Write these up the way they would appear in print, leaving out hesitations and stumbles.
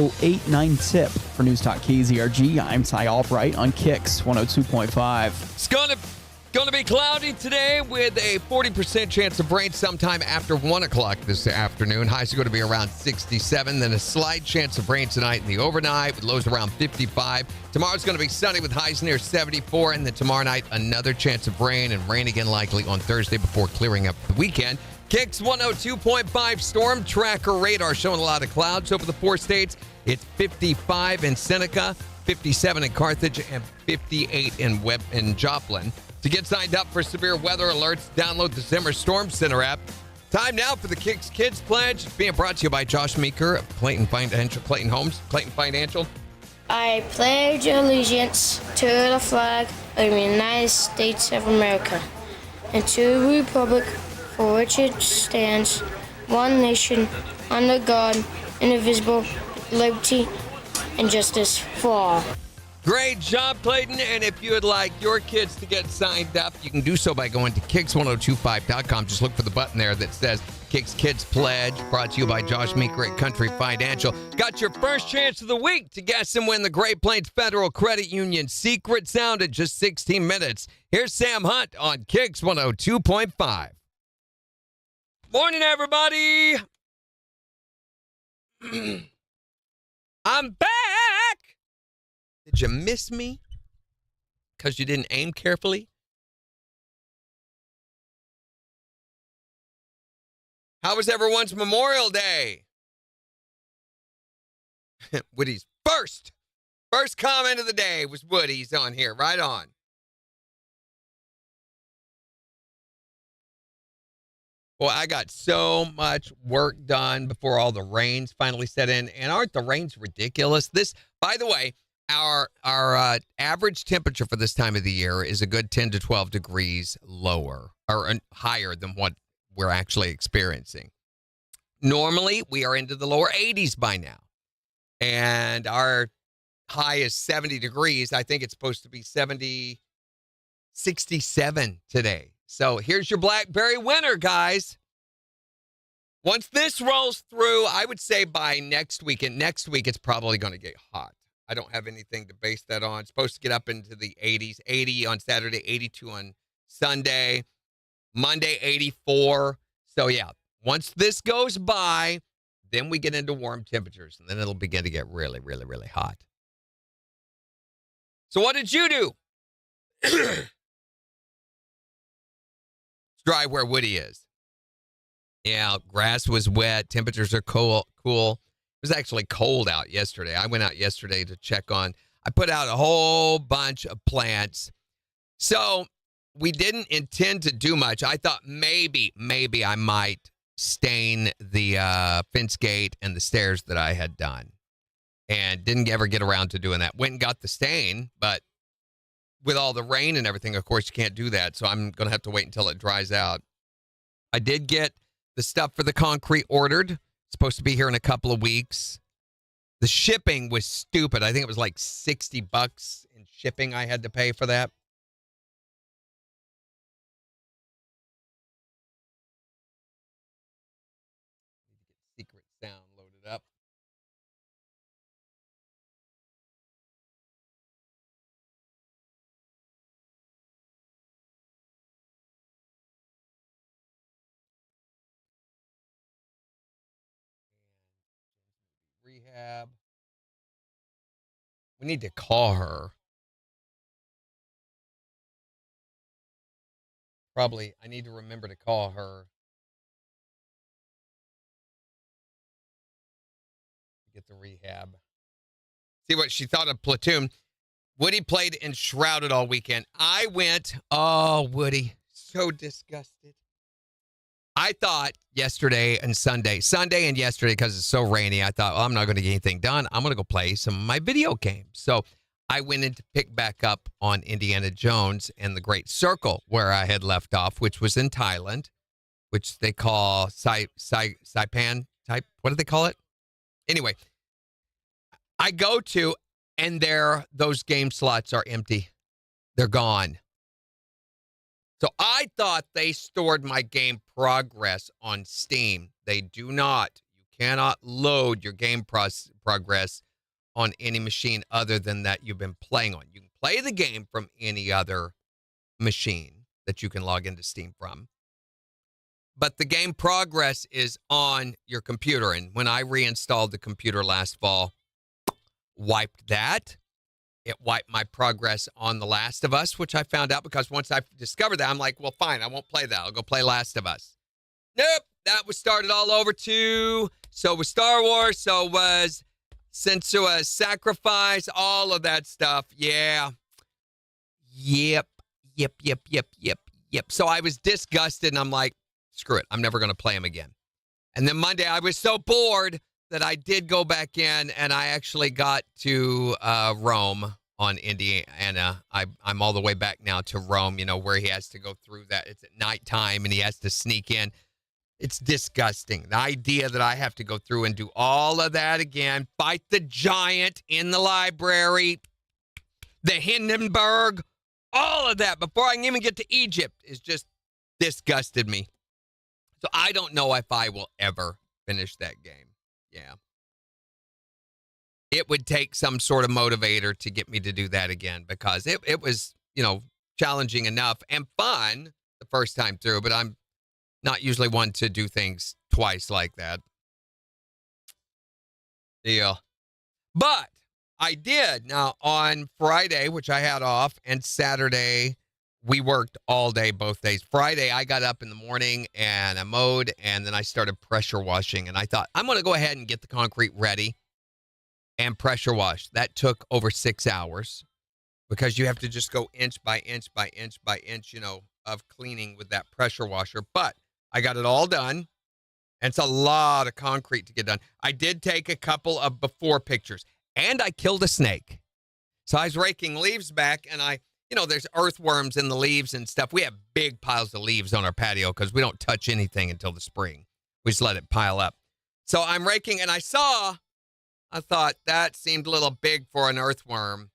1089 tip. For News Talk KZRG, I'm Ty Albright on KIX 102.5. It's going to be cloudy today with a 40% chance of rain sometime after 1 o'clock this afternoon. Highs are going to be around 67. Then a slight chance of rain tonight in the overnight with lows around 55. Tomorrow's going to be sunny with highs near 74. And then tomorrow night, another chance of rain and rain again likely on Thursday before clearing up the weekend. KIX 102.5 storm tracker radar showing a lot of clouds over the 4 states. It's 55 in Seneca, 57 in Carthage, and 58 in Joplin. To get signed up for severe weather alerts, download the Zimmer Storm Center app. Time now for the KIX Kids Pledge. It's being brought to you by Josh Meeker of Clayton Financial. I pledge allegiance to the flag of the United States of America and to the republic for which it stands, one nation, under God, indivisible, liberty, and justice for all. Great job, Clayton. And if you would like your kids to get signed up, you can do so by going to KIX1025.com. Just look for the button there that says KIX Kids Pledge, brought to you by Josh Meeker at Country Financial. Got your first chance of the week to guess and win the Great Plains Federal Credit Union Secret Sound in just 16 minutes. Here's Sam Hunt on KIX 102.5. Morning, everybody. I'm back. Did you miss me? Because you didn't aim carefully? How was everyone's Memorial Day? Woody's first comment of the day was Woody's on here. Right on. Boy, I got so much work done before all the rains finally set in. And aren't the rains ridiculous? This, by the way, our average temperature for this time of the year is a good 10 to 12 degrees lower or higher than what we're actually experiencing. Normally, we are into the lower 80s by now. And our high is 70 degrees. I think it's supposed to be 67 today. So here's your blackberry winter, guys. Once this rolls through, I would say by next week, and next week it's probably going to get hot. I don't have anything to base that on. It's supposed to get up into the 80s, 80 on Saturday, 82 on Sunday, Monday, 84. So yeah, once this goes by, then we get into warm temperatures, and then it'll begin to get really, really, really hot. So what did you do? Dry where Woody is. Yeah, grass was wet. Temperatures are cool. It was actually cold out yesterday. I went out yesterday to check on. I put out a whole bunch of plants. So we didn't intend to do much. I thought maybe I might stain the fence gate and the stairs that I had done. And didn't ever get around to doing that. Went and got the stain, but with all the rain and everything, of course, you can't do that. So I'm going to have to wait until it dries out. I did get the stuff for the concrete ordered. It's supposed to be here in a couple of weeks. The shipping was stupid. I think it was like $60 in shipping I had to pay for that. Secret sound loaded up. Rehab. We need to call her. Probably, I need to remember to call her. Get the rehab. See what she thought of Platoon. Woody played Enshrouded all weekend. I went, oh, Woody, so disgusted. I thought yesterday and Sunday and yesterday, because it's so rainy, I thought, well, I'm not going to get anything done. I'm going to go play some of my video games. So I went in to pick back up on Indiana Jones and the Great Circle, where I had left off, which was in Thailand, which they call Saipan type. What do they call it? Anyway, I go to, and those game slots are empty. They're gone. So I thought they stored my game progress on Steam. They do not. You cannot load your game progress on any machine other than that you've been playing on. You can play the game from any other machine that you can log into Steam from, but the game progress is on your computer. And when I reinstalled the computer last fall, wiped that. It wiped my progress on The Last of Us, which I found out because once I discovered that, I'm like, well, fine, I won't play that. I'll go play Last of Us. Nope, that was started all over too. So was Star Wars, so was Sensua's Sacrifice, all of that stuff. Yeah. Yep. So I was disgusted, and I'm like, screw it. I'm never going to play him again. And then Monday, I was so bored that I did go back in, and I actually got to Rome on Indiana. I'm all the way back now to Rome, where he has to go through that. It's at nighttime, and he has to sneak in. It's disgusting. The idea that I have to go through and do all of that again, fight the giant in the library, the Hindenburg, all of that before I can even get to Egypt is just disgusted me. So I don't know if I will ever finish that game. Yeah. It would take some sort of motivator to get me to do that again because it was, challenging enough and fun the first time through, but I'm not usually one to do things twice like that. Yeah. But I did. Now, on Friday, which I had off, and Saturday, we worked all day, both days. Friday, I got up in the morning, and I mowed, and then I started pressure washing. And I thought, I'm going to go ahead and get the concrete ready and pressure wash. That took over 6 hours because you have to just go inch by inch by inch by inch, of cleaning with that pressure washer. But I got it all done. And it's a lot of concrete to get done. I did take a couple of before pictures, and I killed a snake. So I was raking leaves back, and there's earthworms in the leaves and stuff. We have big piles of leaves on our patio because we don't touch anything until the spring. We just let it pile up. So I'm raking, and I thought that seemed a little big for an earthworm.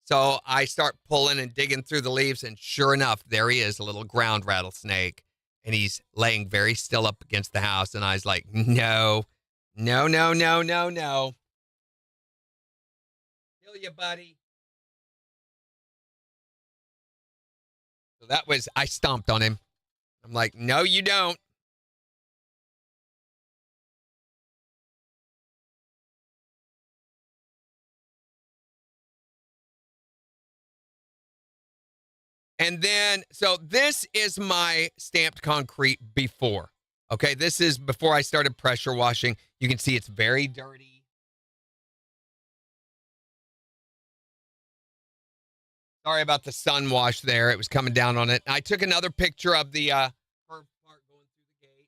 So I start pulling and digging through the leaves, and sure enough, there he is, a little ground rattlesnake. And he's laying very still up against the house. And I was like, no. Kill you, buddy. So I stomped on him. I'm like, no, you don't. And then, so this is my stamped concrete before. Okay, this is before I started pressure washing. You can see it's very dirty. Sorry about the sun wash there. It was coming down on it. I took another picture of the curved part going through the gate.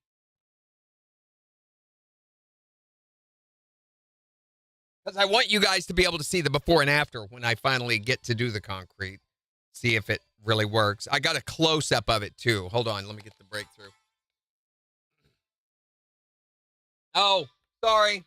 Because I want you guys to be able to see the before and after when I finally get to do the concrete. See if it really works. I got a close-up of it, too. Hold on. Let me get the breakthrough. Oh, sorry.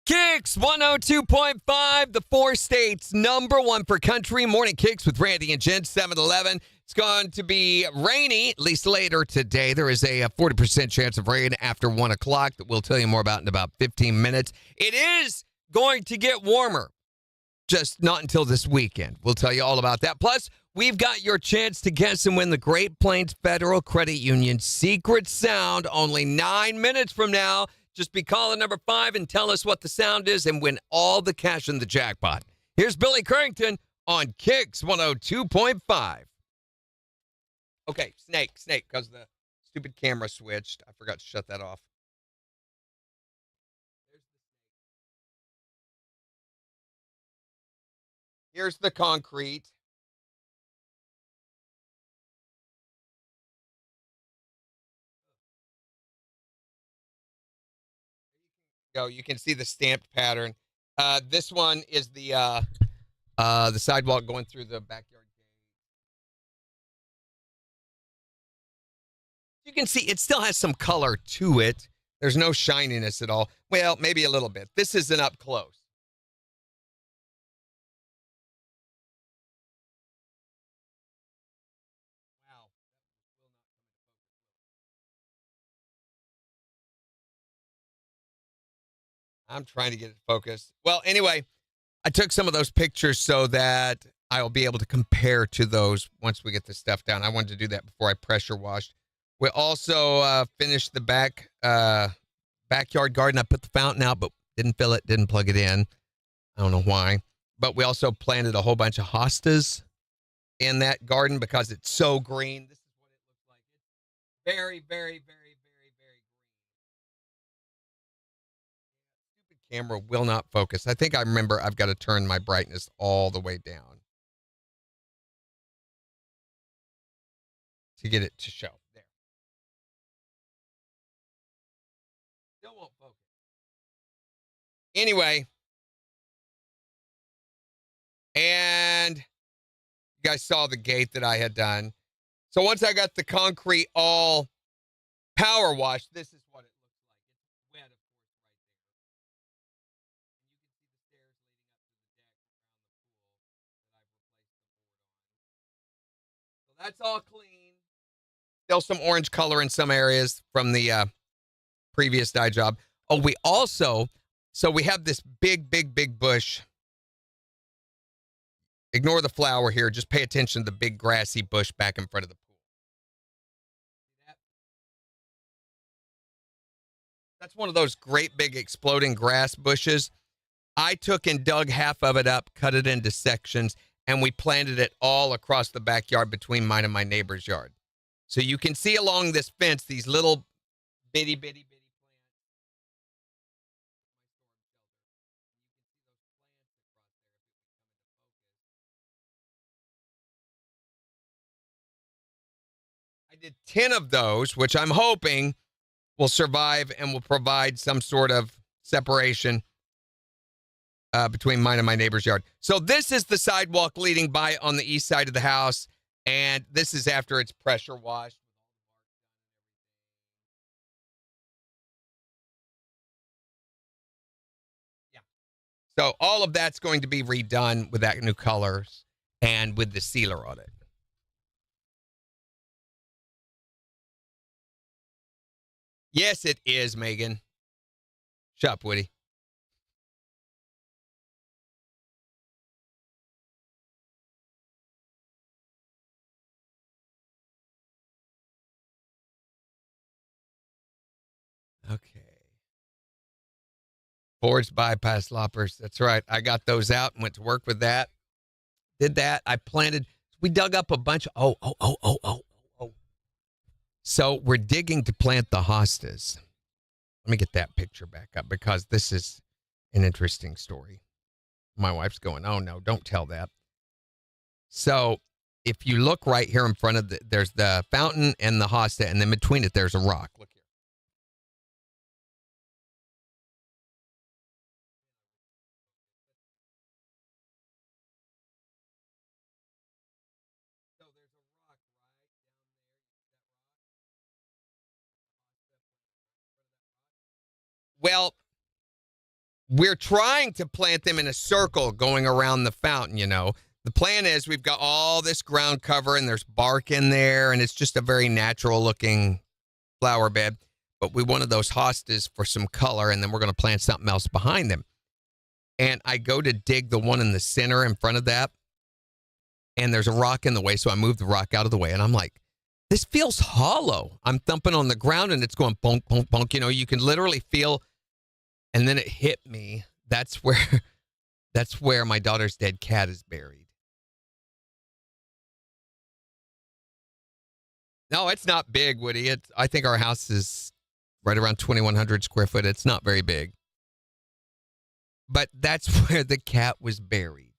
KIX 102.5, the 4 states #1 for country. Morning KIX with Randy and Jen, 7-Eleven. It's going to be rainy, at least later today. There is a 40% chance of rain after 1 o'clock that we'll tell you more about in about 15 minutes. It is going to get warmer. Just not until this weekend. We'll tell you all about that. Plus, we've got your chance to guess and win the Great Plains Federal Credit Union secret sound only 9 minutes from now. Just be calling number 5 and tell us what the sound is and win all the cash in the jackpot. Here's Billy Currington on KIX 102.5. Okay, snake, because the stupid camera switched. I forgot to shut that off. Here's the concrete. You can see the stamped pattern. This one is the sidewalk going through the backyard gate. You can see it still has some color to it. There's no shininess at all. Well, maybe a little bit. This isn't up close. Wow. I'm trying to get it focused. Well, anyway, I took some of those pictures so that I'll be able to compare to those once we get the stuff down. I wanted to do that before I pressure washed. We also finished the backyard garden. I put the fountain out, but didn't fill it, didn't plug it in. I don't know why. But we also planted a whole bunch of hostas in that garden because it's so green. This is what it looks like. It's very, very, very, very, very green. Stupid camera will not focus. I think I remember I've got to turn my brightness all the way down to get it to show. There. Still won't focus. Anyway, and you guys saw the gate that I had done. So once I got the concrete all power washed, this is what it looks like. It's wet, of course, right there. And you can see the stairs leading up to the deck around the pool that I've replaced the board on. So that's all clean. Still some orange color in some areas from the previous dye job. Oh, we have this big, big, big bush. Ignore the flower here. Just pay attention to the big grassy bush back in front of the pool. See that? That's one of those great big exploding grass bushes. I took and dug half of it up, cut it into sections, and we planted it all across the backyard between mine and my neighbor's yard. So you can see along this fence these little bitty, bitty, bitty plants. I did 10 of those, which I'm hoping will survive and will provide some sort of separation between mine and my neighbor's yard. So this is the sidewalk leading by on the east side of the house, and this is after it's pressure washed. Yeah. So all of that's going to be redone with that new colors and with the sealer on it. Yes, it is, Megan. Shut up, Woody. Okay. Forged bypass loppers. That's right. I got those out and went to work with that. Did that. I planted. We dug up a bunch of. Oh. So we're digging to plant the hostas. Let me get that picture back up because this is an interesting story. My wife's going, oh, no, don't tell that. So if you look right here in front of there's the fountain and the hosta, and then between it, there's a rock. Look here. So there's a rock right down there. Well, we're trying to plant them in a circle going around the fountain, you know. The plan is we've got all this ground cover and there's bark in there, and it's just a very natural looking flower bed. But we wanted those hostas for some color, and then we're going to plant something else behind them. And I go to dig the one in the center in front of that, and there's a rock in the way, so I move the rock out of the way, and I'm like, this feels hollow. I'm thumping on the ground, and it's going bonk, bonk, bonk. You know, you can literally feel, and then it hit me. That's where my daughter's dead cat is buried. No, it's not big, Woody. I think our house is right around 2,100 square foot. It's not very big. But that's where the cat was buried.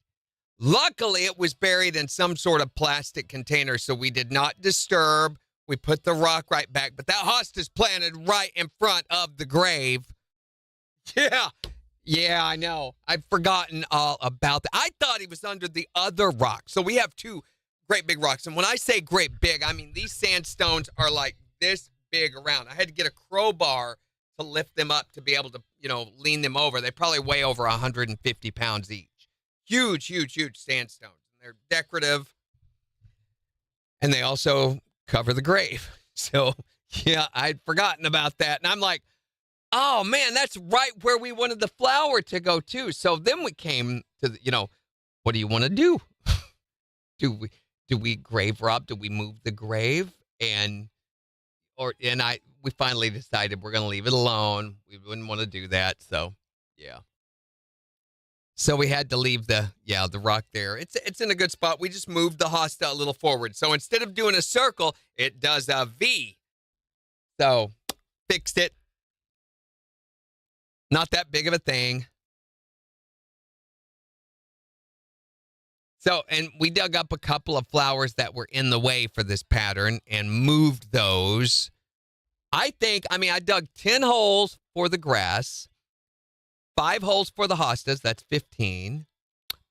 Luckily, it was buried in some sort of plastic container, so we did not disturb. We put the rock right back. But that hosta's planted right in front of the grave. Yeah, I know. I've forgotten all about that. I thought he was under the other rock. So we have two great big rocks. And when I say great big, I mean these sandstones are like this big around. I had to get a crowbar to lift them up to be able to, lean them over. They probably weigh over 150 pounds each. Huge, huge, huge sandstones. They're decorative. And they also cover the grave. So, yeah, I'd forgotten about that. And I'm like, oh man, that's right where we wanted the flower to go too. So then we came to what do you want to do? do we grave rob? Do we move the grave? We finally decided we're gonna leave it alone. We wouldn't want to do that. So yeah. So we had to leave the rock there. It's in a good spot. We just moved the hosta a little forward. So instead of doing a circle, it does a V. So fixed it. Not that big of a thing. So, and we dug up a couple of flowers that were in the way for this pattern and moved those. I dug 10 holes for the grass, 5 holes for the hostas. That's 15.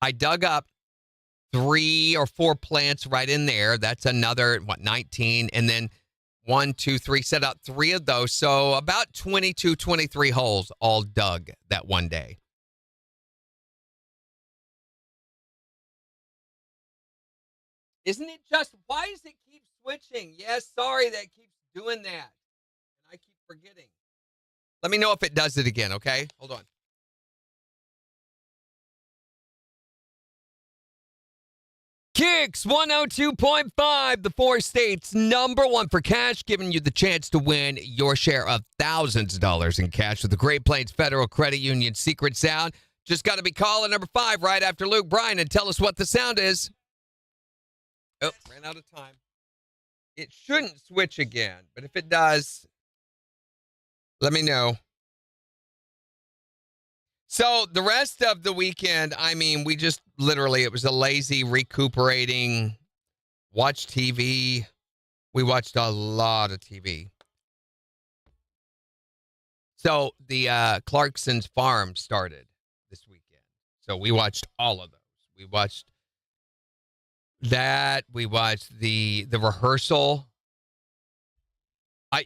I dug up 3 or 4 plants right in there. That's another, 19. And then 1, 2, 3, set out 3 of those. So about 22, 23 holes all dug that one day. Isn't it just, why does it keep switching? Yes, sorry that keeps doing that. And I keep forgetting. Let me know if it does it again, okay? Hold on. KIX 102.5, the 4 states #1 for cash, giving you the chance to win your share of thousands of dollars in cash with the Great Plains Federal Credit Union secret sound. Just got to be caller number 5 right after Luke Bryan and tell us what the sound is. Oh, ran out of time. It shouldn't switch again, but if it does, let me know. So the rest of the weekend, we just literally, it was a lazy recuperating, watch TV. We watched a lot of TV. So the Clarkson's Farm started this weekend. So we watched all of those. We watched that. We watched the rehearsal.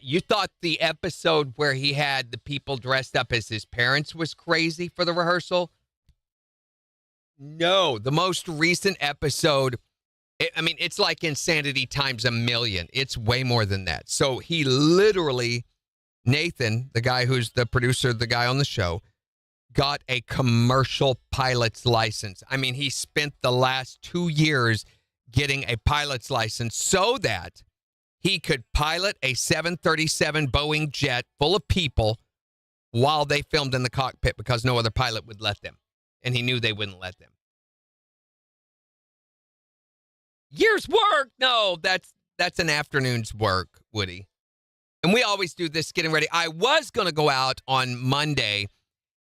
You thought the episode where he had the people dressed up as his parents was crazy for the rehearsal? No, the most recent episode, it's like insanity times a million. It's way more than that. So he literally, Nathan, the guy who's the producer, the guy on the show, got a commercial pilot's license. He spent the last 2 years getting a pilot's license so that he could pilot a 737 Boeing jet full of people while they filmed in the cockpit because no other pilot would let them. And he knew they wouldn't let them. Year's work? No, that's an afternoon's work, Woody. And we always do this getting ready. I was going to go out on Monday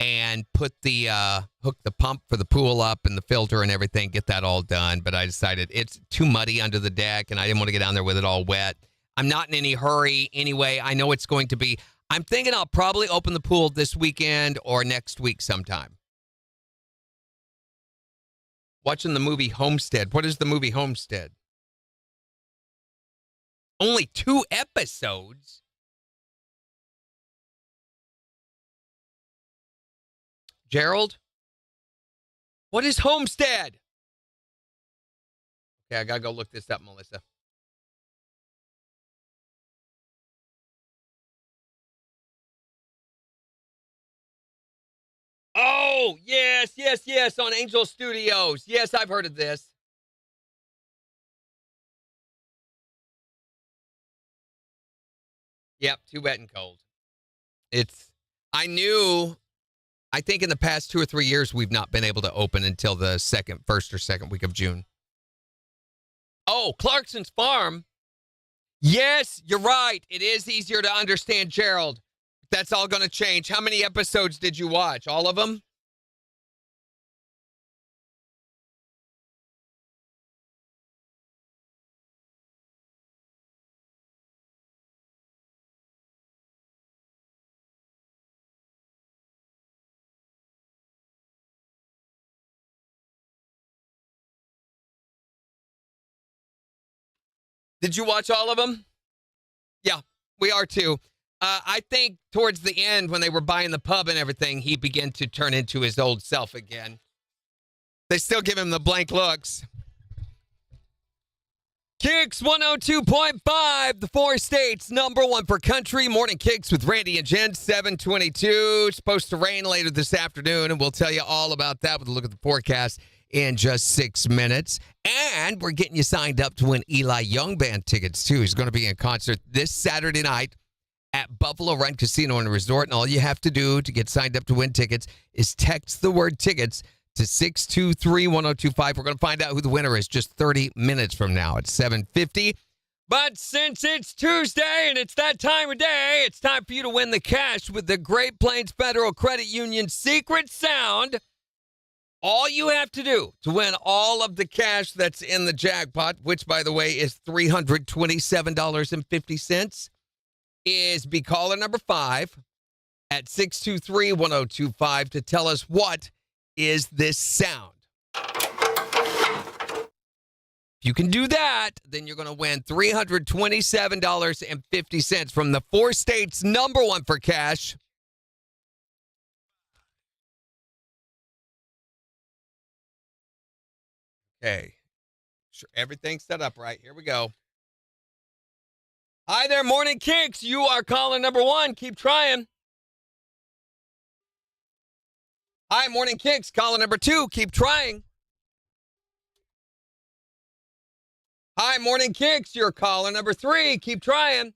and put hook the pump for the pool up and the filter and everything, get that all done. But I decided it's too muddy under the deck and I didn't want to get down there with it all wet. I'm not in any hurry anyway. I know it's going to be, I'm thinking I'll probably open the pool this weekend or next week sometime. Watching the movie Homestead. What is the movie Homestead? Only 2 episodes. Gerald? What is Homestead? Okay, I got to go look this up, Melissa. Oh, yes, on Angel Studios. Yes, I've heard of this. Yep, too wet and cold. I think in the past 2 or 3 years, we've not been able to open until the first or second week of June. Oh, Clarkson's Farm. Yes, you're right. It is easier to understand, Gerald. That's all going to change. How many episodes did you watch? All of them? Did you watch all of them? Yeah, we are too. I think towards the end, when they were buying the pub and everything, he began to turn into his old self again. They still give him the blank looks. KIX 102.5, the four states, number one for country. Morning KIX with Randy and Jen, 722. It's supposed to rain later this afternoon, and we'll tell you all about that with a look at the forecast in just 6 minutes. And we're getting you signed up to win Eli Young Band tickets, too. He's going to be in concert this Saturday night at Buffalo Run Casino and Resort. And all you have to do to get signed up to win tickets is text the word tickets to 623-1025. We're going to find out who the winner is just 30 minutes from now at 7:50. But since it's Tuesday and it's that time of day, it's time for you to win the cash with the Great Plains Federal Credit Union Secret Sound. All you have to do to win all of the cash that's in the jackpot, which, by the way, is $327.50, is be caller number 5 at 623-1025 to tell us what is this sound. If you can do that, then you're going to win $327.50 from the four states, number one for cash. Okay. Sure, everything's set up right. Here we go. Hi there, Morning KIX. You are caller number 1. Keep trying. Hi, Morning KIX. Caller number 2. Keep trying. Hi, Morning KIX. You're caller number 3. Keep trying.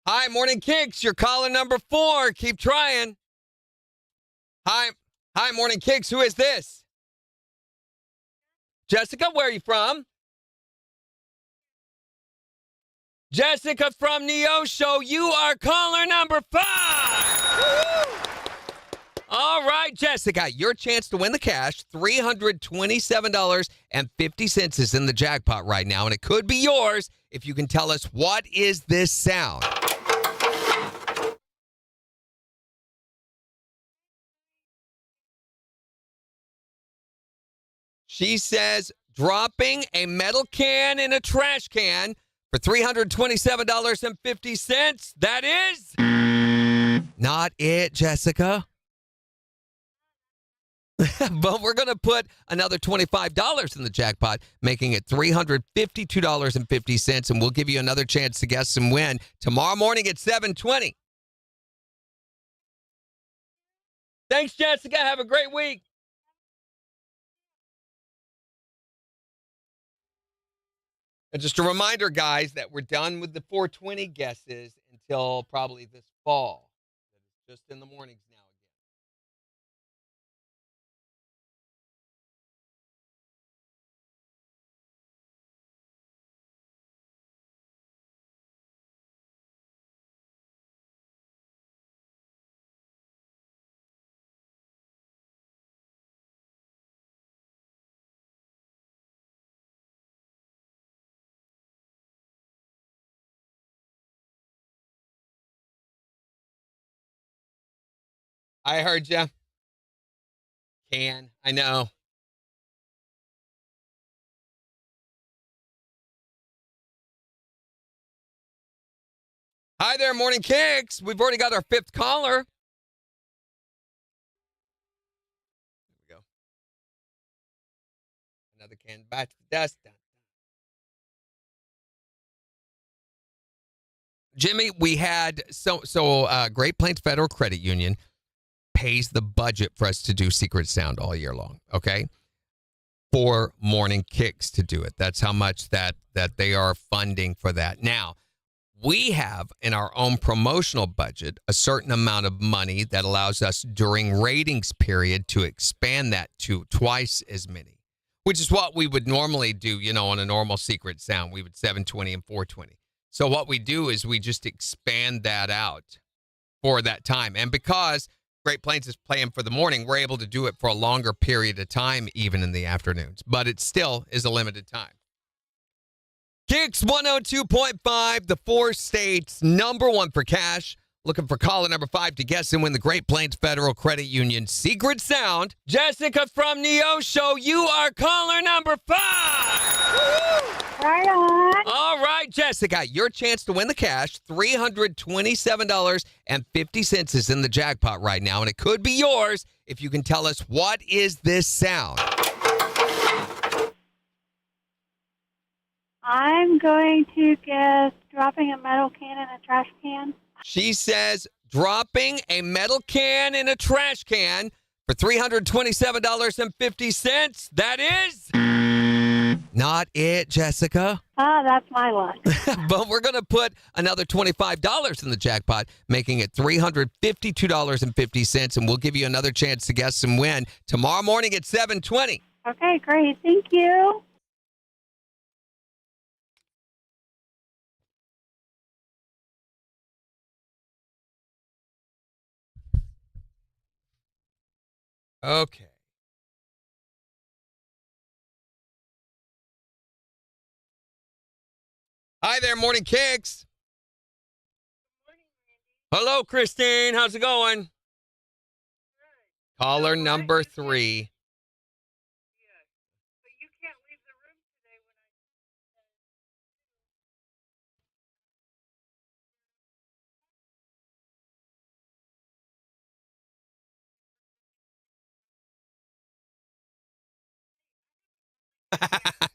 Hi, Morning KIX. You're caller number 4. Keep trying. Hi, Morning KIX. Who is this? Jessica, where are you from? Jessica from Neosho. You are caller number 5. Woo! All right, Jessica, your chance to win the cash, $327.50 is in the jackpot right now, and it could be yours if you can tell us what is this sound. She says dropping a metal can in a trash can for $327.50. That is not it, Jessica. But we're going to put another $25 in the jackpot, making it $352.50, and we'll give you another chance to guess and win tomorrow morning at 7:20. Thanks, Jessica. Have a great week. And just a reminder, guys, that we're done with the 420 guesses until probably this fall. Just in the mornings now. I heard you. I know. Hi there, Morning KIX. We've already got our 5th caller. There we go. Another can bites the dust. Jimmy, we had Great Plains Federal Credit Union pays the budget for us to do Secret Sound all year long, okay? For Morning KIX to do it. That's how much that they are funding for that. Now, we have in our own promotional budget a certain amount of money that allows us during ratings period to expand that to twice as many, which is what we would normally do, on a normal Secret Sound. We would 720 and 420. So what we do is we just expand that out for that time. And because Great Plains is playing for the morning, we're able to do it for a longer period of time, even in the afternoons. But it still is a limited time. KIX 102.5, the four states, number one for cash. Looking for caller number 5 to guess and win the Great Plains Federal Credit Union Secret Sound. Jessica from Neosho, you are caller number 5. Right on. All right, Jessica, your chance to win the cash, $327.50 is in the jackpot right now, and it could be yours if you can tell us what is this sound. I'm going to guess dropping a metal can in a trash can. She says dropping a metal can in a trash can for $327.50. That is not it, Jessica. That's my luck. But we're going to put another $25 in the jackpot, making it $352.50, and we'll give you another chance to guess and win tomorrow morning at 7:20. Okay, great. Thank you. Okay. Hi there, Morning Kicks. Hello, Christine. How's it going? Caller number 3.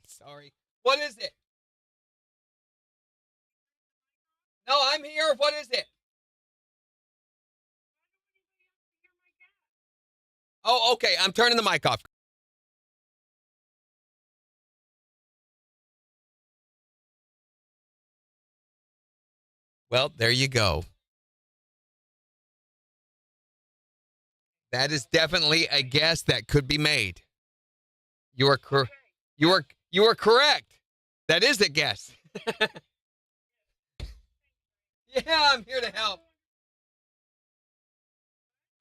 Sorry. What is it? No, I'm here. What is it? Oh, okay. I'm turning the mic off. Well, there you go. That is definitely a guess that could be made. You are you are correct. That is a guess. Yeah, I'm here to help.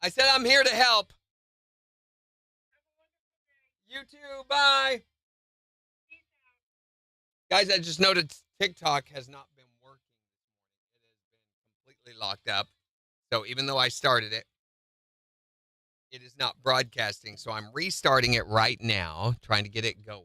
I said I'm here to help. You too. Bye. Guys, I just noticed TikTok has not been working this morning. It has been completely locked up. So even though I started it, it is not broadcasting. So I'm restarting it right now, trying to get it going.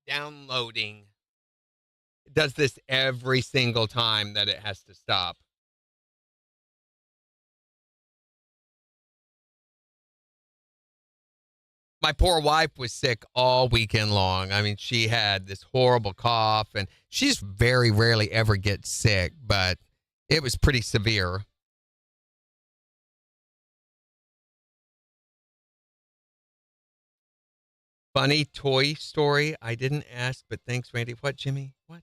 It's downloading. It does this every single time that it has to stop. My poor wife was sick all weekend long. I mean, she had this horrible cough, and she's very rarely ever gets sick, but it was pretty severe. Funny toy story. I didn't ask, but thanks, Randy. What, Jimmy? What?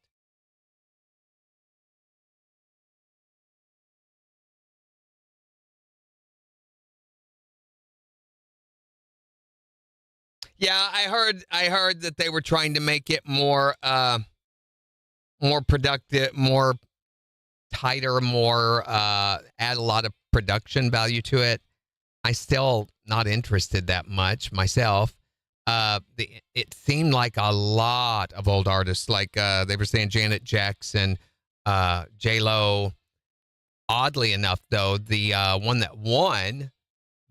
Yeah, I heard that they were trying to make it more productive, more tighter, more add a lot of production value to it. I still not interested that much myself. It seemed like a lot of old artists, like they were saying Janet Jackson, J Lo. Oddly enough, though, the one that won,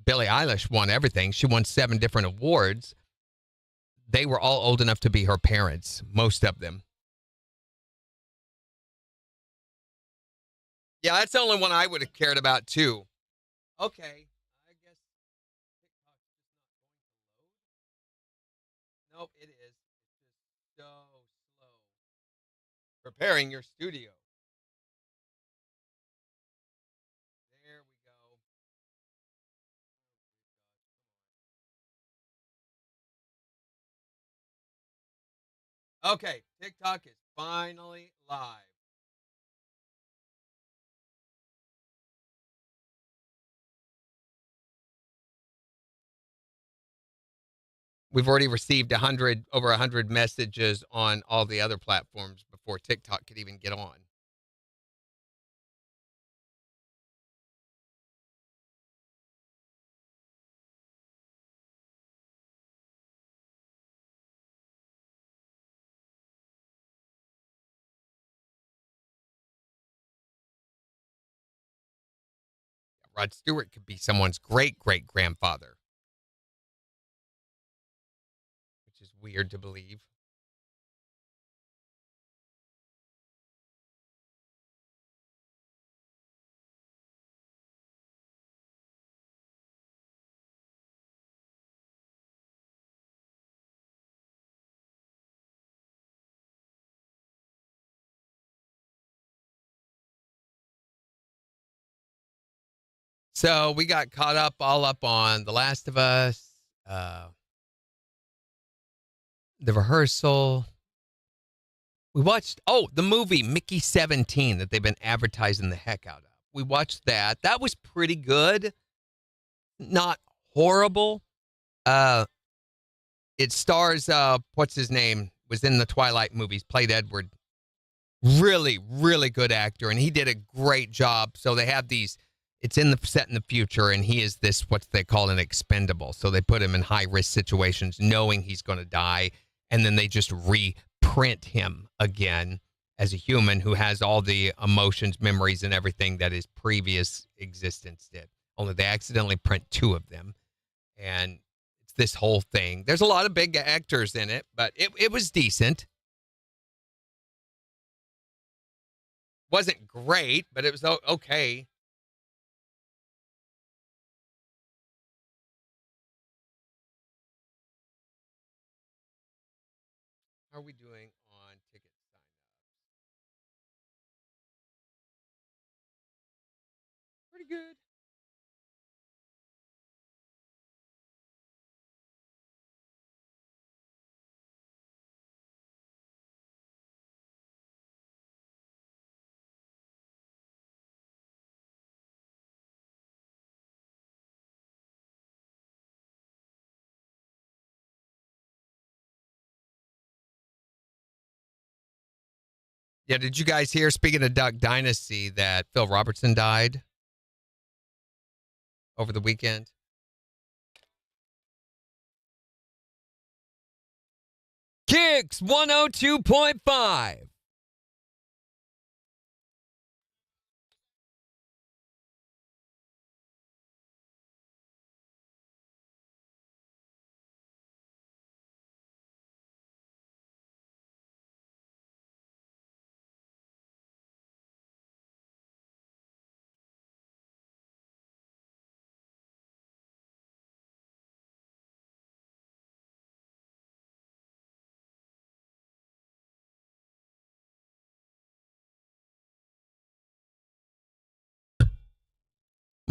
Billie Eilish, won everything. She won 7 different awards. They were all old enough to be her parents, most of them. Yeah, that's the only one I would have cared about too. Okay, I guess TikTok's just not going to load. Nope, it is. It's just so slow. Preparing your studio. There we go. Okay, TikTok is finally live. We've already received over 100 messages on all the other platforms before TikTok could even get on. Rod Stewart could be someone's great-great-grandfather, which is weird to believe. So we got caught up all up on The Last of Us, the rehearsal. We watched, the movie Mickey 17 that they've been advertising the heck out of. We watched that. That was pretty good. Not horrible. It stars, what's his name? Was in the Twilight movies, played Edward. Really, really good actor, and he did a great job. So they have these, it's set in the future, and he is this, what they call an expendable. So they put him in high-risk situations knowing he's going to die, and then they just reprint him again as a human who has all the emotions, memories, and everything that his previous existence did. Only they accidentally print two of them, and it's this whole thing. There's a lot of big actors in it, but it was decent. Wasn't great, but it was okay. How are we doing on ticket sign-ups? Pretty good. Yeah, did you guys hear, speaking of Duck Dynasty, that Phil Robertson died over the weekend? KIX 102.5.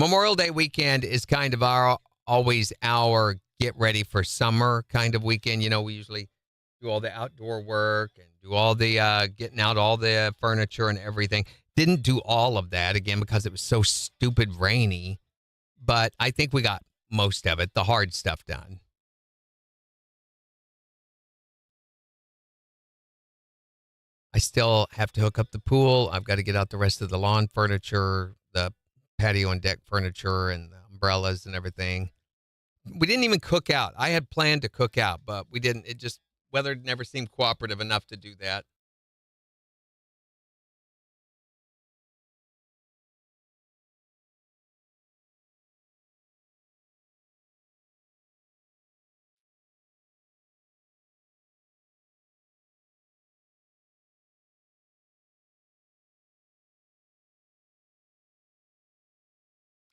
Memorial Day weekend is kind of always our get ready for summer kind of weekend. You know, we usually do all the outdoor work and do all the getting out all the furniture and everything. Didn't do all of that again because it was so stupid rainy, but I think we got most of it, the hard stuff done. I still have to hook up the pool. I've got to get out the rest of the lawn furniture, the patio and deck furniture, and the umbrellas and everything. We didn't even cook out. I had planned to cook out, but we didn't. It just, weather never seemed cooperative enough to do that.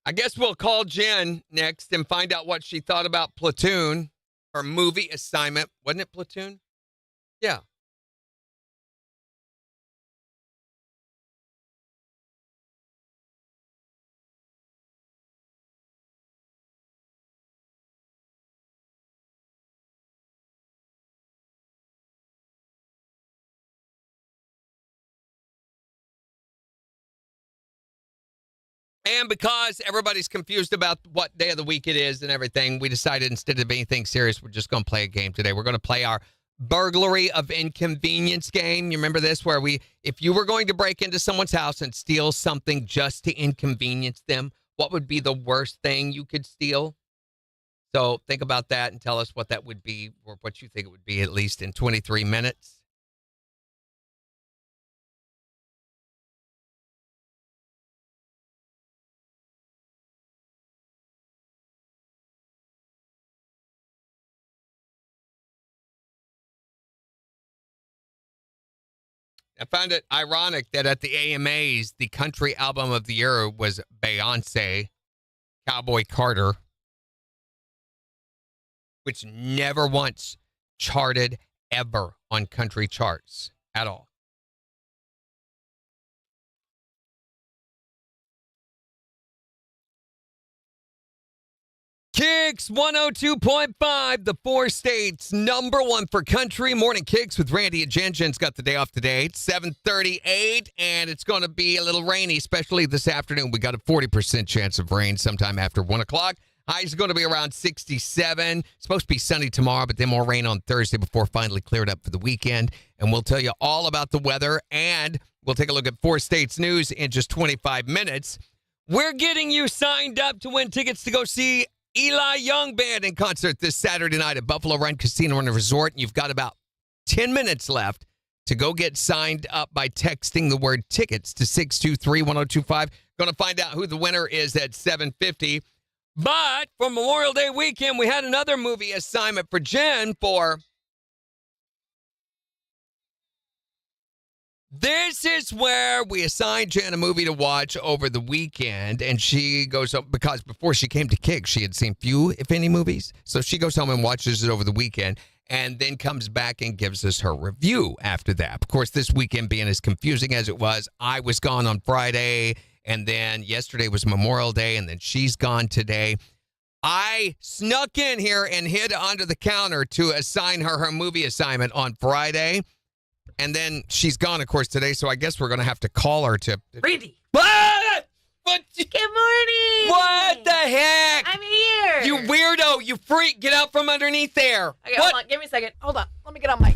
I guess we'll call Jen next and find out what she thought about Platoon, her movie assignment. Wasn't it Platoon? Yeah. And because everybody's confused about what day of the week it is and everything, we decided instead of anything serious, we're just going to play a game today. We're going to play our burglary of inconvenience game. You remember this, where if you were going to break into someone's house and steal something just to inconvenience them, what would be the worst thing you could steal? So think about that and tell us what that would be, or what you think it would be, at least in 23 minutes. I found it ironic that at the AMAs, the country album of the year was Beyonce, Cowboy Carter, which never once charted ever on country charts at all. KIX 102.5, the 4 states number one for country. Morning KIX with Randy and Jen. Jen's got the day off today. It's 7:38, and it's going to be a little rainy, especially this afternoon. We got a 40% chance of rain sometime after 1 o'clock. Highs are going to be around 67. It's supposed to be sunny tomorrow, but then more rain on Thursday before finally cleared up for the weekend. And we'll tell you all about the weather, and we'll take a look at 4 states news in just 25 minutes. We're getting you signed up to win tickets to go see Eli Young Band in concert this Saturday night at Buffalo Run Casino and Resort. And you've got about 10 minutes left to go get signed up by texting the word tickets to 623-1025. Going to find out who the winner is at 7:50. But for Memorial Day weekend, we had another movie assignment for Jen for... This is where we assigned Jen a movie to watch over the weekend, and she goes up because before she came to KIX, she had seen few, if any, movies. So she goes home and watches it over the weekend and then comes back and gives us her review after that. Of course, this weekend being as confusing as it was, I was gone on Friday, and then yesterday was Memorial Day, and then she's gone today. I snuck in here and hid under the counter to assign her movie assignment on Friday. And then she's gone, of course, today, so I guess we're going to have to call her to... Randy. What? Good morning. What the heck? I'm here. You weirdo. You freak. Get out from underneath there. Okay, what? hold on. Give me a second. Hold on. Let me get on mic.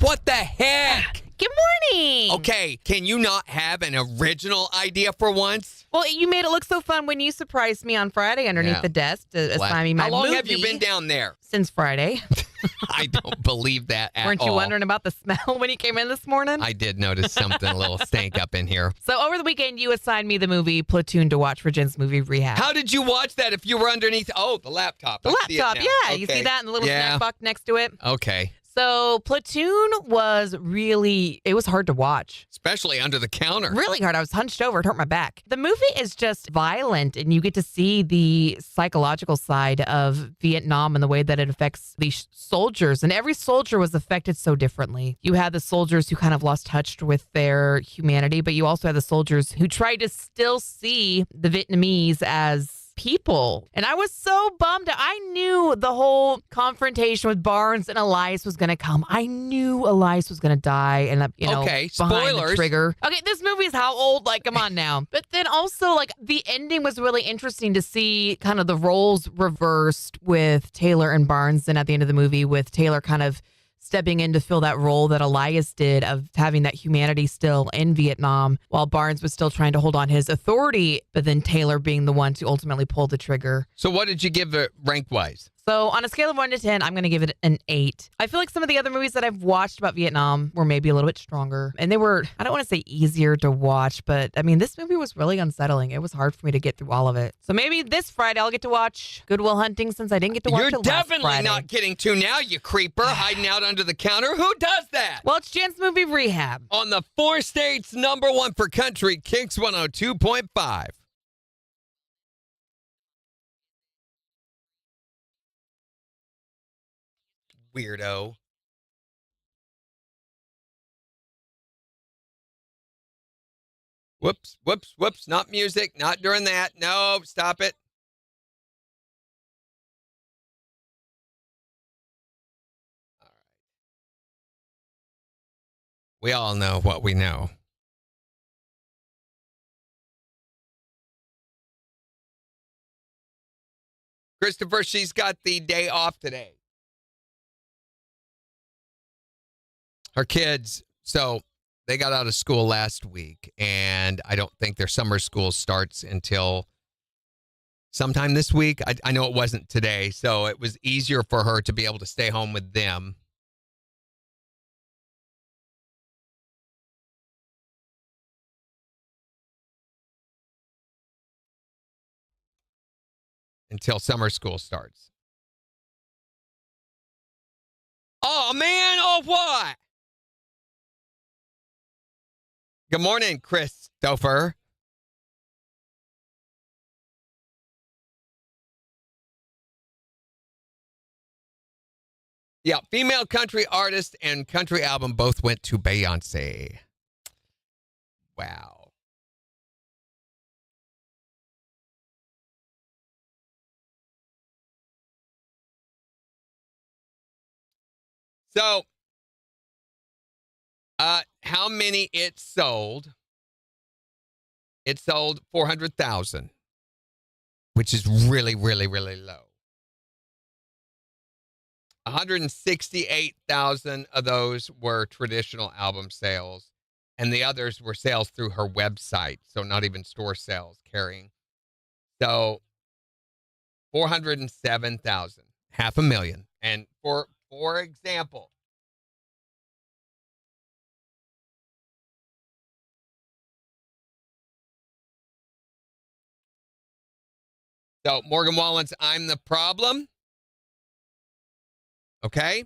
What the heck? Good morning. Okay, can you not have an original idea for once? Well, you made it look so fun when you surprised me on Friday underneath the desk to assign me my movie. How long have you been down there? Since Friday. I don't believe that at all. Weren't you wondering about the smell when you came in this morning? I did notice something a little stank up in here. So over the weekend, you assigned me the movie Platoon to watch for Jen's movie Rehab. How did you watch that if you were underneath? Oh, the laptop. The I see it laptop, now. yeah. Okay. You see that in the little snack box next to it? Okay. So Platoon was it was hard to watch. Especially under the counter. Really hard. I was hunched over. It hurt my back. The movie is just violent, and you get to see the psychological side of Vietnam and the way that it affects these soldiers. And every soldier was affected so differently. You had the soldiers who kind of lost touch with their humanity, but you also had the soldiers who tried to still see the Vietnamese as people. And I was so bummed. I knew the whole confrontation with Barnes and Elias was going to come. I knew Elias was going to die and, okay, behind spoilers. the trigger. Okay, this movie is how old? Like, come on now. But then also, like, the ending was really interesting to see kind of the roles reversed with Taylor and Barnes. And at the end of the movie with Taylor kind of stepping in to fill that role that Elias did of having that humanity still in Vietnam while Barnes was still trying to hold on his authority, but then Taylor being the one to ultimately pull the trigger. So what did you give it rank-wise? So on a scale of 1 to 10, I'm going to give it an 8. I feel like some of the other movies that I've watched about Vietnam were maybe a little bit stronger. And they were, I don't want to say easier to watch, but I mean, this movie was really unsettling. It was hard for me to get through all of it. So maybe this Friday I'll get to watch Good Will Hunting since I didn't get to watch it last Friday. You're definitely not getting to now, you creeper, hiding out under the counter. Who does that? Well, it's Jen's movie Rehab. On the 4 states number one for country, KIX 102.5. Weirdo. Whoops, whoops, whoops. Not music. Not during that. No, stop it. All right. We all know what we know. Christopher, she's got the day off today. Her kids, so they got out of school last week, and I don't think their summer school starts until sometime this week. I know it wasn't today, so it was easier for her to be able to stay home with them. Until summer school starts. Oh, man, oh, what? Good morning, Christopher. Yeah, female country artist and country album both went to Beyonce. Wow. So, how many it sold? It sold 400,000, which is really, really, really low. 168,000 of those were traditional album sales, and the others were sales through her website, so not even store sales carrying. So 407,000, 500,000. And for example, so Morgan Wallen's I'm the Problem. Okay?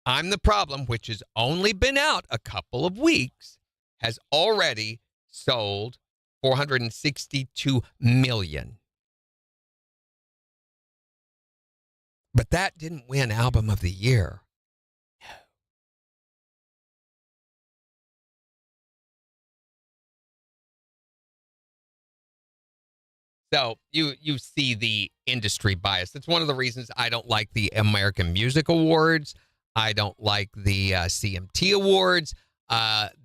I'm the Problem, which has only been out a couple of weeks, has already sold 462 million. But that didn't win Album of the Year. So you see the industry bias. It's one of the reasons I don't like the American Music Awards. I don't like the CMT Awards.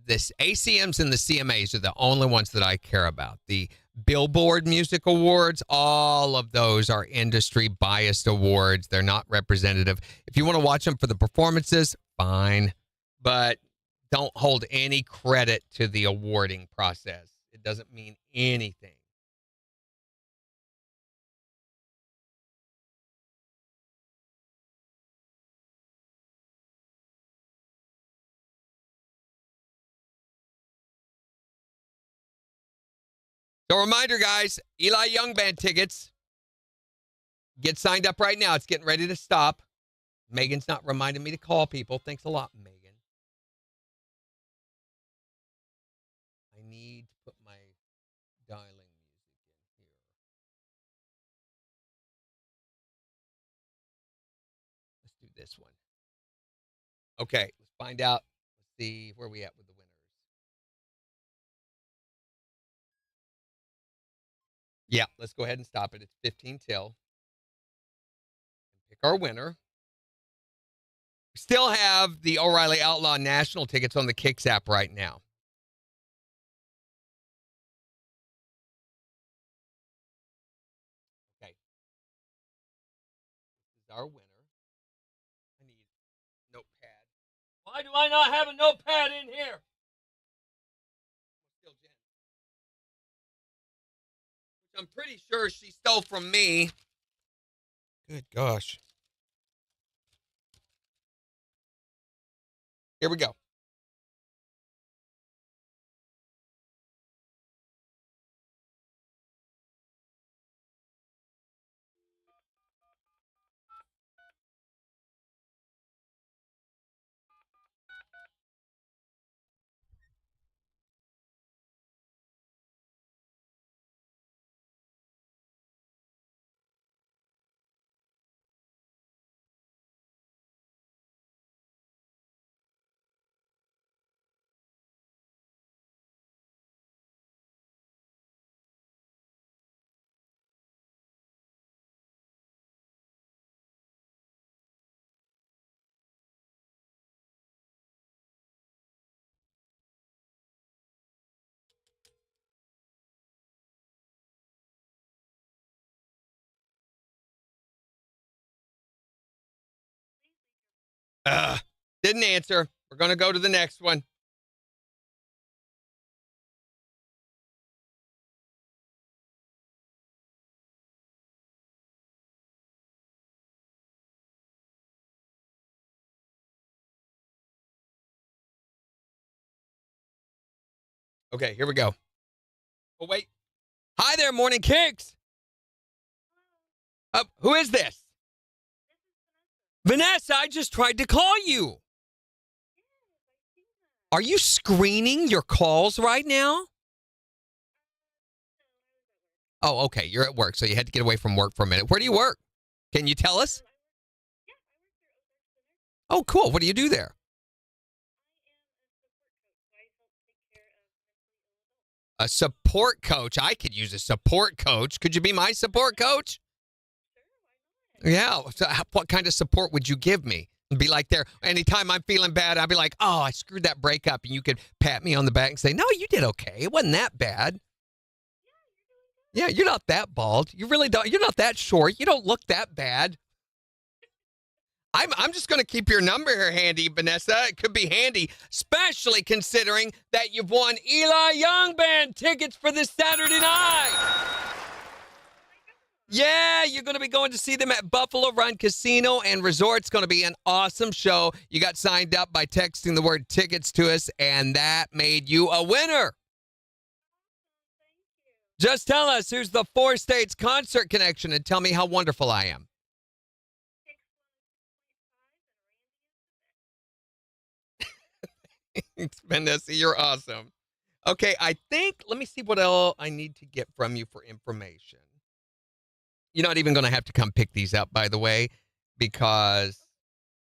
This ACMs and the CMAs are the only ones that I care about. The Billboard Music Awards, all of those are industry biased awards. They're not representative. If you want to watch them for the performances, fine. But don't hold any credit to the awarding process. It doesn't mean anything. So reminder, guys, Eli Young Band tickets. Get signed up right now. It's getting ready to stop. Megan's not reminding me to call people. Thanks a lot, Megan. I need to put my dialing music in here. Let's do this one. Okay, let's find out. Let's see where we at with the winners. Yeah, let's go ahead and stop it. It's 15 till. Pick our winner. We still have the O'Reilly Outlaw National tickets on the KIX app right now. Okay. This is our winner. I need a notepad. Why do I not have a notepad in here? Still Jen. Which I'm pretty sure she stole from me. Good gosh. Here we go. Didn't answer. We're going to go to the next one. Okay, here we go. Oh, wait. Hi there, Morning Kicks. Who is this? Vanessa, I just tried to call you. Are you screening your calls right now? Oh, okay. You're at work, so you had to get away from work for a minute. Where do you work? Can you tell us? Oh, cool. What do you do there? A support coach. I could use a support coach. Could you be my support coach? Yeah. So what kind of support would you give me? Be like there. Anytime I'm feeling bad, I'd be like, oh, I screwed that breakup. And you could pat me on the back and say, no, you did okay. It wasn't that bad. Yeah, you're not that bald. You really don't. You're not that short. You don't look that bad. I'm just going to keep your number here handy, Vanessa. It could be handy, especially considering that you've won Eli Young Band tickets for this Saturday night. Yeah, you're going to be going to see them at Buffalo Run Casino and Resort. It's going to be an awesome show. You got signed up by texting the word tickets to us, and that made you a winner. Just tell us who's the Four States Concert Connection and tell me how wonderful I am. Thanks, Vanessa. You're awesome. Okay, I think, let me see what else I need to get from you for information. You're not even going to have to come pick these up, by the way, because,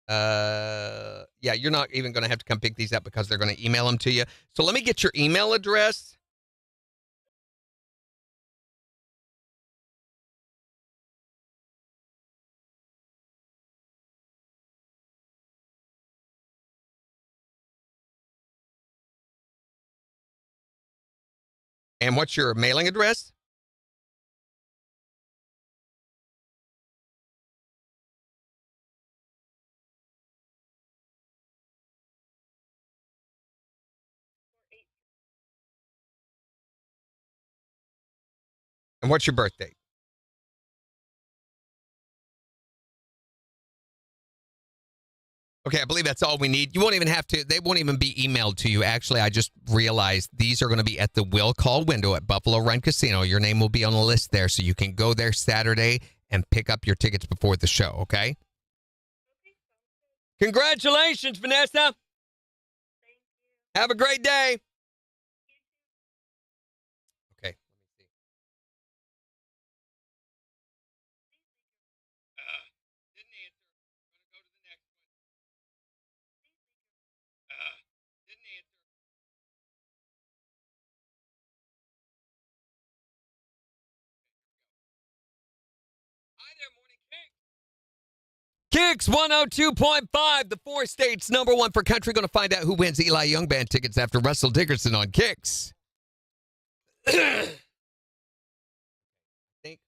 yeah, you're not even going to have to come pick these up because they're going to email them to you. So let me get your email address. And what's your mailing address? And what's your birth date? Okay, I believe that's all we need. You won't even have to, they won't even be emailed to you. Actually, I just realized these are going to be at the will call window at Buffalo Run Casino. Your name will be on the list there, so you can go there Saturday and pick up your tickets before the show, okay? Congratulations, Vanessa. Have a great day. Okay, let me see. Didn't answer. I'm going to go to the next one. Didn't answer. Hi there, Morning KIX. KIX 102.5, the Four States #1 for country. Going to find out who wins Eli Young Band tickets after Russell Dickerson on KIX. I think.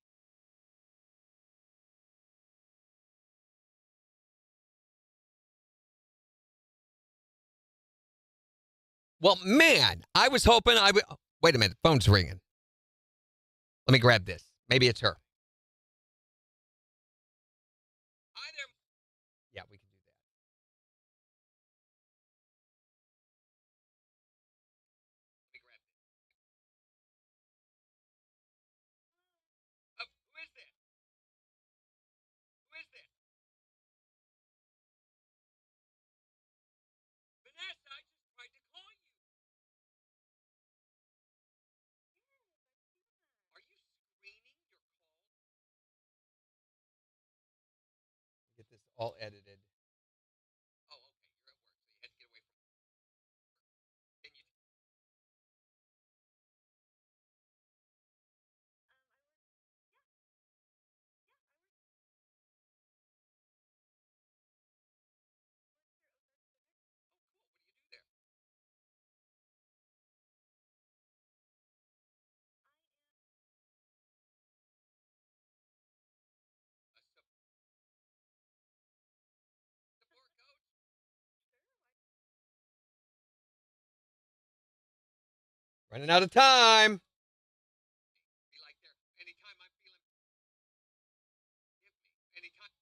Well, man, I was hoping I would. Oh, wait a minute, phone's ringing. Let me grab this. Maybe it's her. Hi there. Yeah, we can do that. Let me grab this. Oh, who is this? Who is this? Vanessa, I just tried to call you. Are you screening your calls? Get this all edited. Oh, okay. You're at work, so you had to get away from. Can you? Oh, cool. What do you do there? A support coach? Running out of time. Be like there. Anytime I'm feeling, give me. Anytime.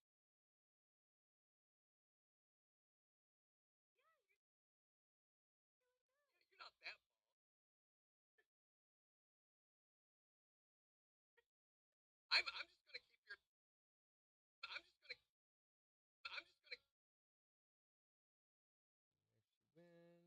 You're not that bald. I'm just gonna keep your. I'm just gonna. I'm just gonna. There she wins.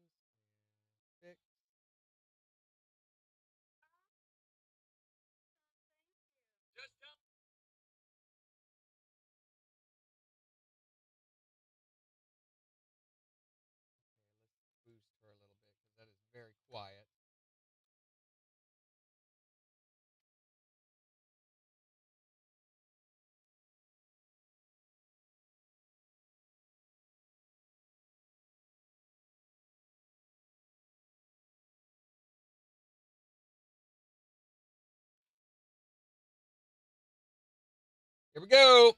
Here we go.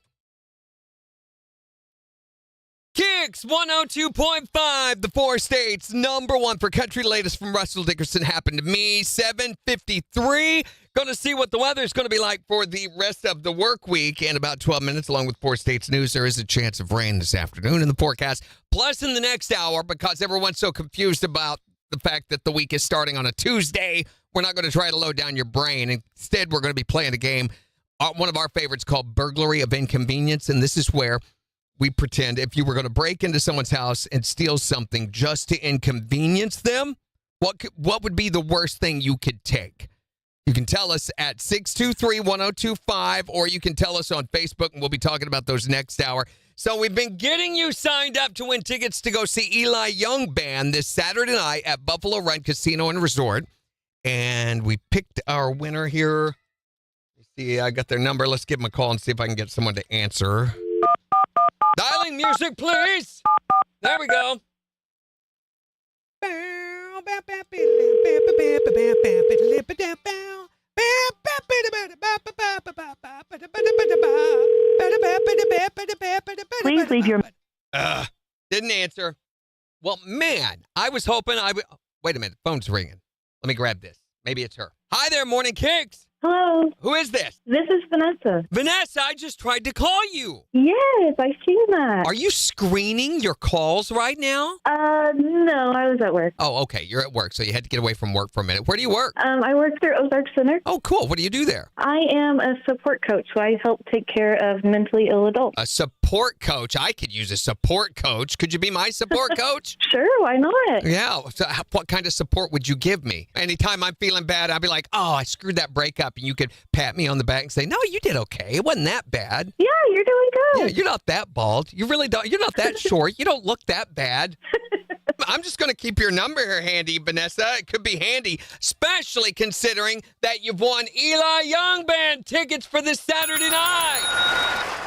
KIX 102.5, the 4 states, number 1 for country. Latest from Russell Dickerson happened to me. 7:53. Going to see what the weather is going to be like for the rest of the work week. In about 12 minutes, along with 4 states news, there is a chance of rain this afternoon in the forecast. Plus, in the next hour, because everyone's so confused about the fact that the week is starting on a Tuesday, we're not going to try to load down your brain. Instead, we're going to be playing a game, one of our favorites, called Burglary of Inconvenience. And this is where we pretend if you were going to break into someone's house and steal something just to inconvenience them, what would be the worst thing you could take? You can tell us at 623-1025, or you can tell us on Facebook, and we'll be talking about those next hour. So we've been getting you signed up to win tickets to go see Eli Young Band this Saturday night at Buffalo Run Casino and Resort. And we picked our winner here. Let's see, I got their number. Let's give them a call and see if I can get someone to answer. Dialing music, please. There we go. Please leave your... Didn't answer. Well, man, I was hoping I would... Wait a minute. Phone's ringing. Let me grab this. Maybe it's her. Hi there, Morning KIX. Hello, Who is this? this is Vanessa. Vanessa, I just tried to call you. Yes, I've seen that. Are you screening your calls right now? No, I was at work. Oh, okay. You're at work, so you had to get away from work for a minute. Where do you work? I work through Ozark Center. Oh, cool. What do you do there? I am a support coach, so I help take care of mentally ill adults. A support coach. I could use a support coach. Could you be my support coach? Sure, why not? Yeah. So what kind of support would you give me? Anytime I'm feeling bad, I'd be like, oh, I screwed that break up. And you could pat me on the back and say, no, you did okay. It wasn't that bad. Yeah, you're doing Yeah, good. you're not that bald. You really don't. You're not that short. You don't look that bad. I'm just going to keep your number here handy, Vanessa. It could be handy, especially considering that you've won Eli Young Band tickets for this Saturday night.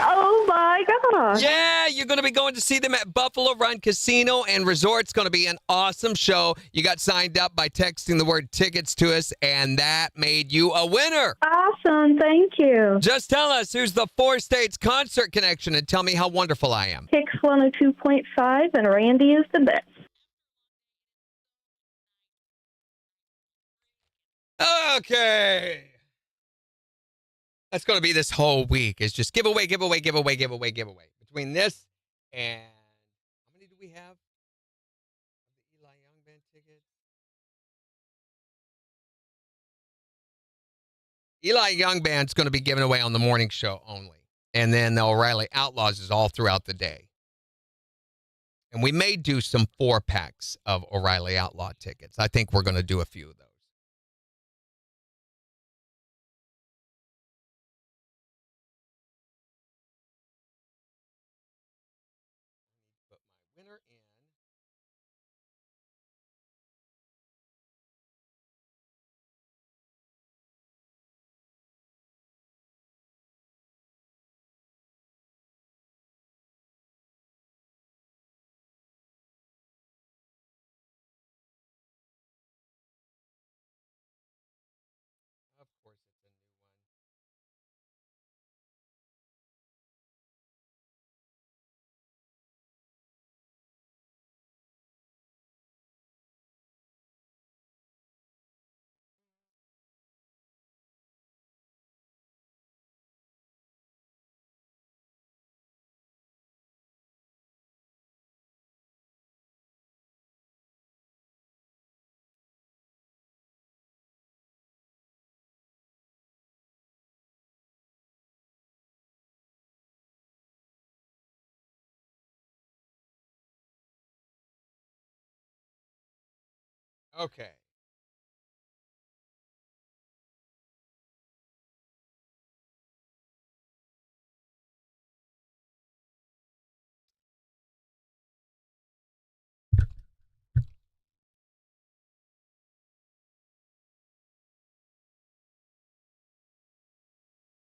Oh my gosh. Yeah, you're going to be going to see them at Buffalo Run Casino and Resort. It's going to be an awesome show. You got signed up by texting the word tickets to us, and that made you a winner. Awesome, thank you. Just tell us who's the 4 states concert connection and tell me how wonderful I am. KIX 102.5, and Randy is the best. Okay. That's going to be this whole week. It's just giveaway. Between this and how many do we have? The Eli Young Band tickets. Eli Young Band's going to be given away on the morning show only. And then the O'Reilly Outlaws is all throughout the day. And we may do some 4-packs of O'Reilly Outlaw tickets. I think we're going to do a few of those. Put my winner in. Of course, it's a new one. Okay.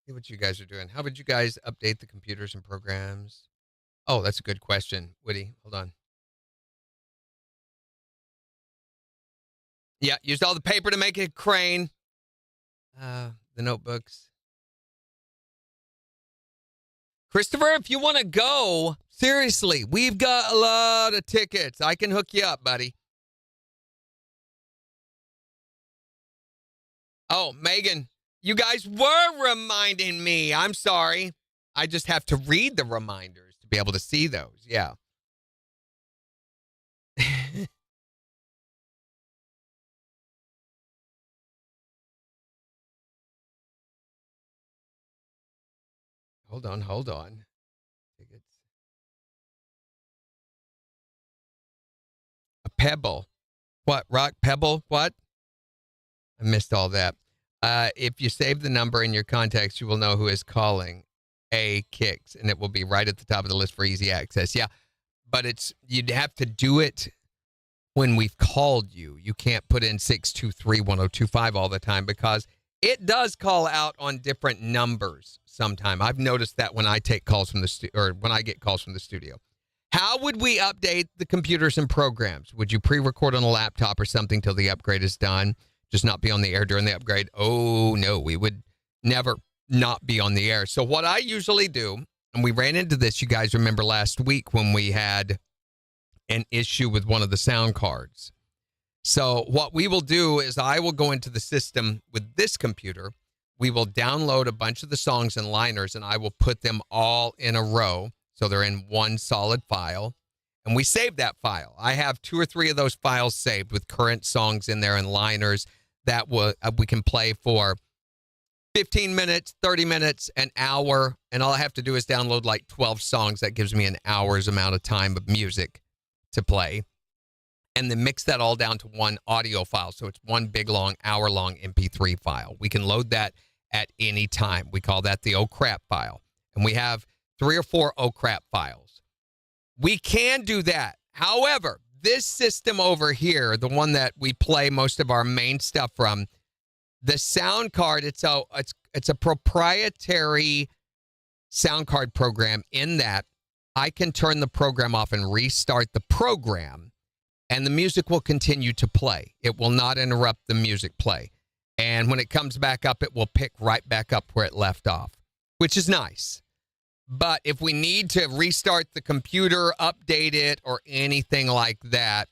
See what you guys are doing. How would you guys update the computers and programs? Oh, that's a good question, Woody. Hold on. Yeah, used all the paper to make a crane. The notebooks. Christopher, if you want to go, seriously, we've got a lot of tickets. I can hook you up, buddy. Oh, Megan, you guys were reminding me. I'm sorry. I just have to read the reminders to be able to see those. Yeah. Hold on. Tickets. A pebble. What? Rock pebble? What? I missed all that. If you save the number in your contacts, you will know who is calling a KIX, and it will be right at the top of the list for easy access. Yeah, but you'd have to do it when we've called you. You can't put in 623-1025 all the time because it does call out on different numbers sometime. I've noticed that when I take calls from when I get calls from the studio. How would we update the computers and programs? Would you pre-record on a laptop or something till the upgrade is done? Just not be on the air during the upgrade? Oh, no, we would never not be on the air. So what I usually do, and we ran into this, you guys remember last week when we had an issue with one of the sound cards. So what we will do is I will go into the system with this computer. We will download a bunch of the songs and liners, and I will put them all in a row. So they're in one solid file. And we save that file. I have 2 or 3 of those files saved with current songs in there and liners that we can play for 15 minutes, 30 minutes, an hour. And all I have to do is download like 12 songs. That gives me an hour's amount of time of music to play. And then mix that all down to one audio file. So it's one big, long, hour-long MP3 file. We can load that at any time. We call that the oh crap file. And we have 3 or 4 oh crap files. We can do that. However, this system over here, the one that we play most of our main stuff from, the sound card, it's a proprietary sound card program in that I can turn the program off and restart the program, and the music will continue to play. It will not interrupt the music play. And when it comes back up, it will pick right back up where it left off, which is nice. But if we need to restart the computer, update it, or anything like that,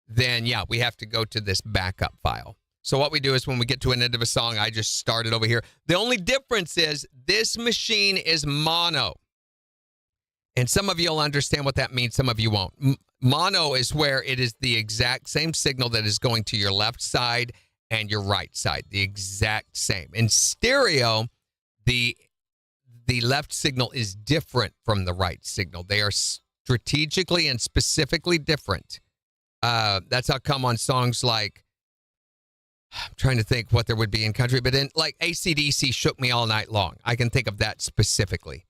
then, yeah, we have to go to this backup file. So what we do is when we get to an end of a song, I just start it over here. The only difference is this machine is mono. And some of you will understand what that means. Some of you won't. Mono is where it is the exact same signal that is going to your left side and your right side. The exact same. In stereo, the left signal is different from the right signal. They are strategically and specifically different. That's how come on songs like, I'm trying to think what there would be in country, but in like AC/DC Shook Me All Night Long. I can think of that specifically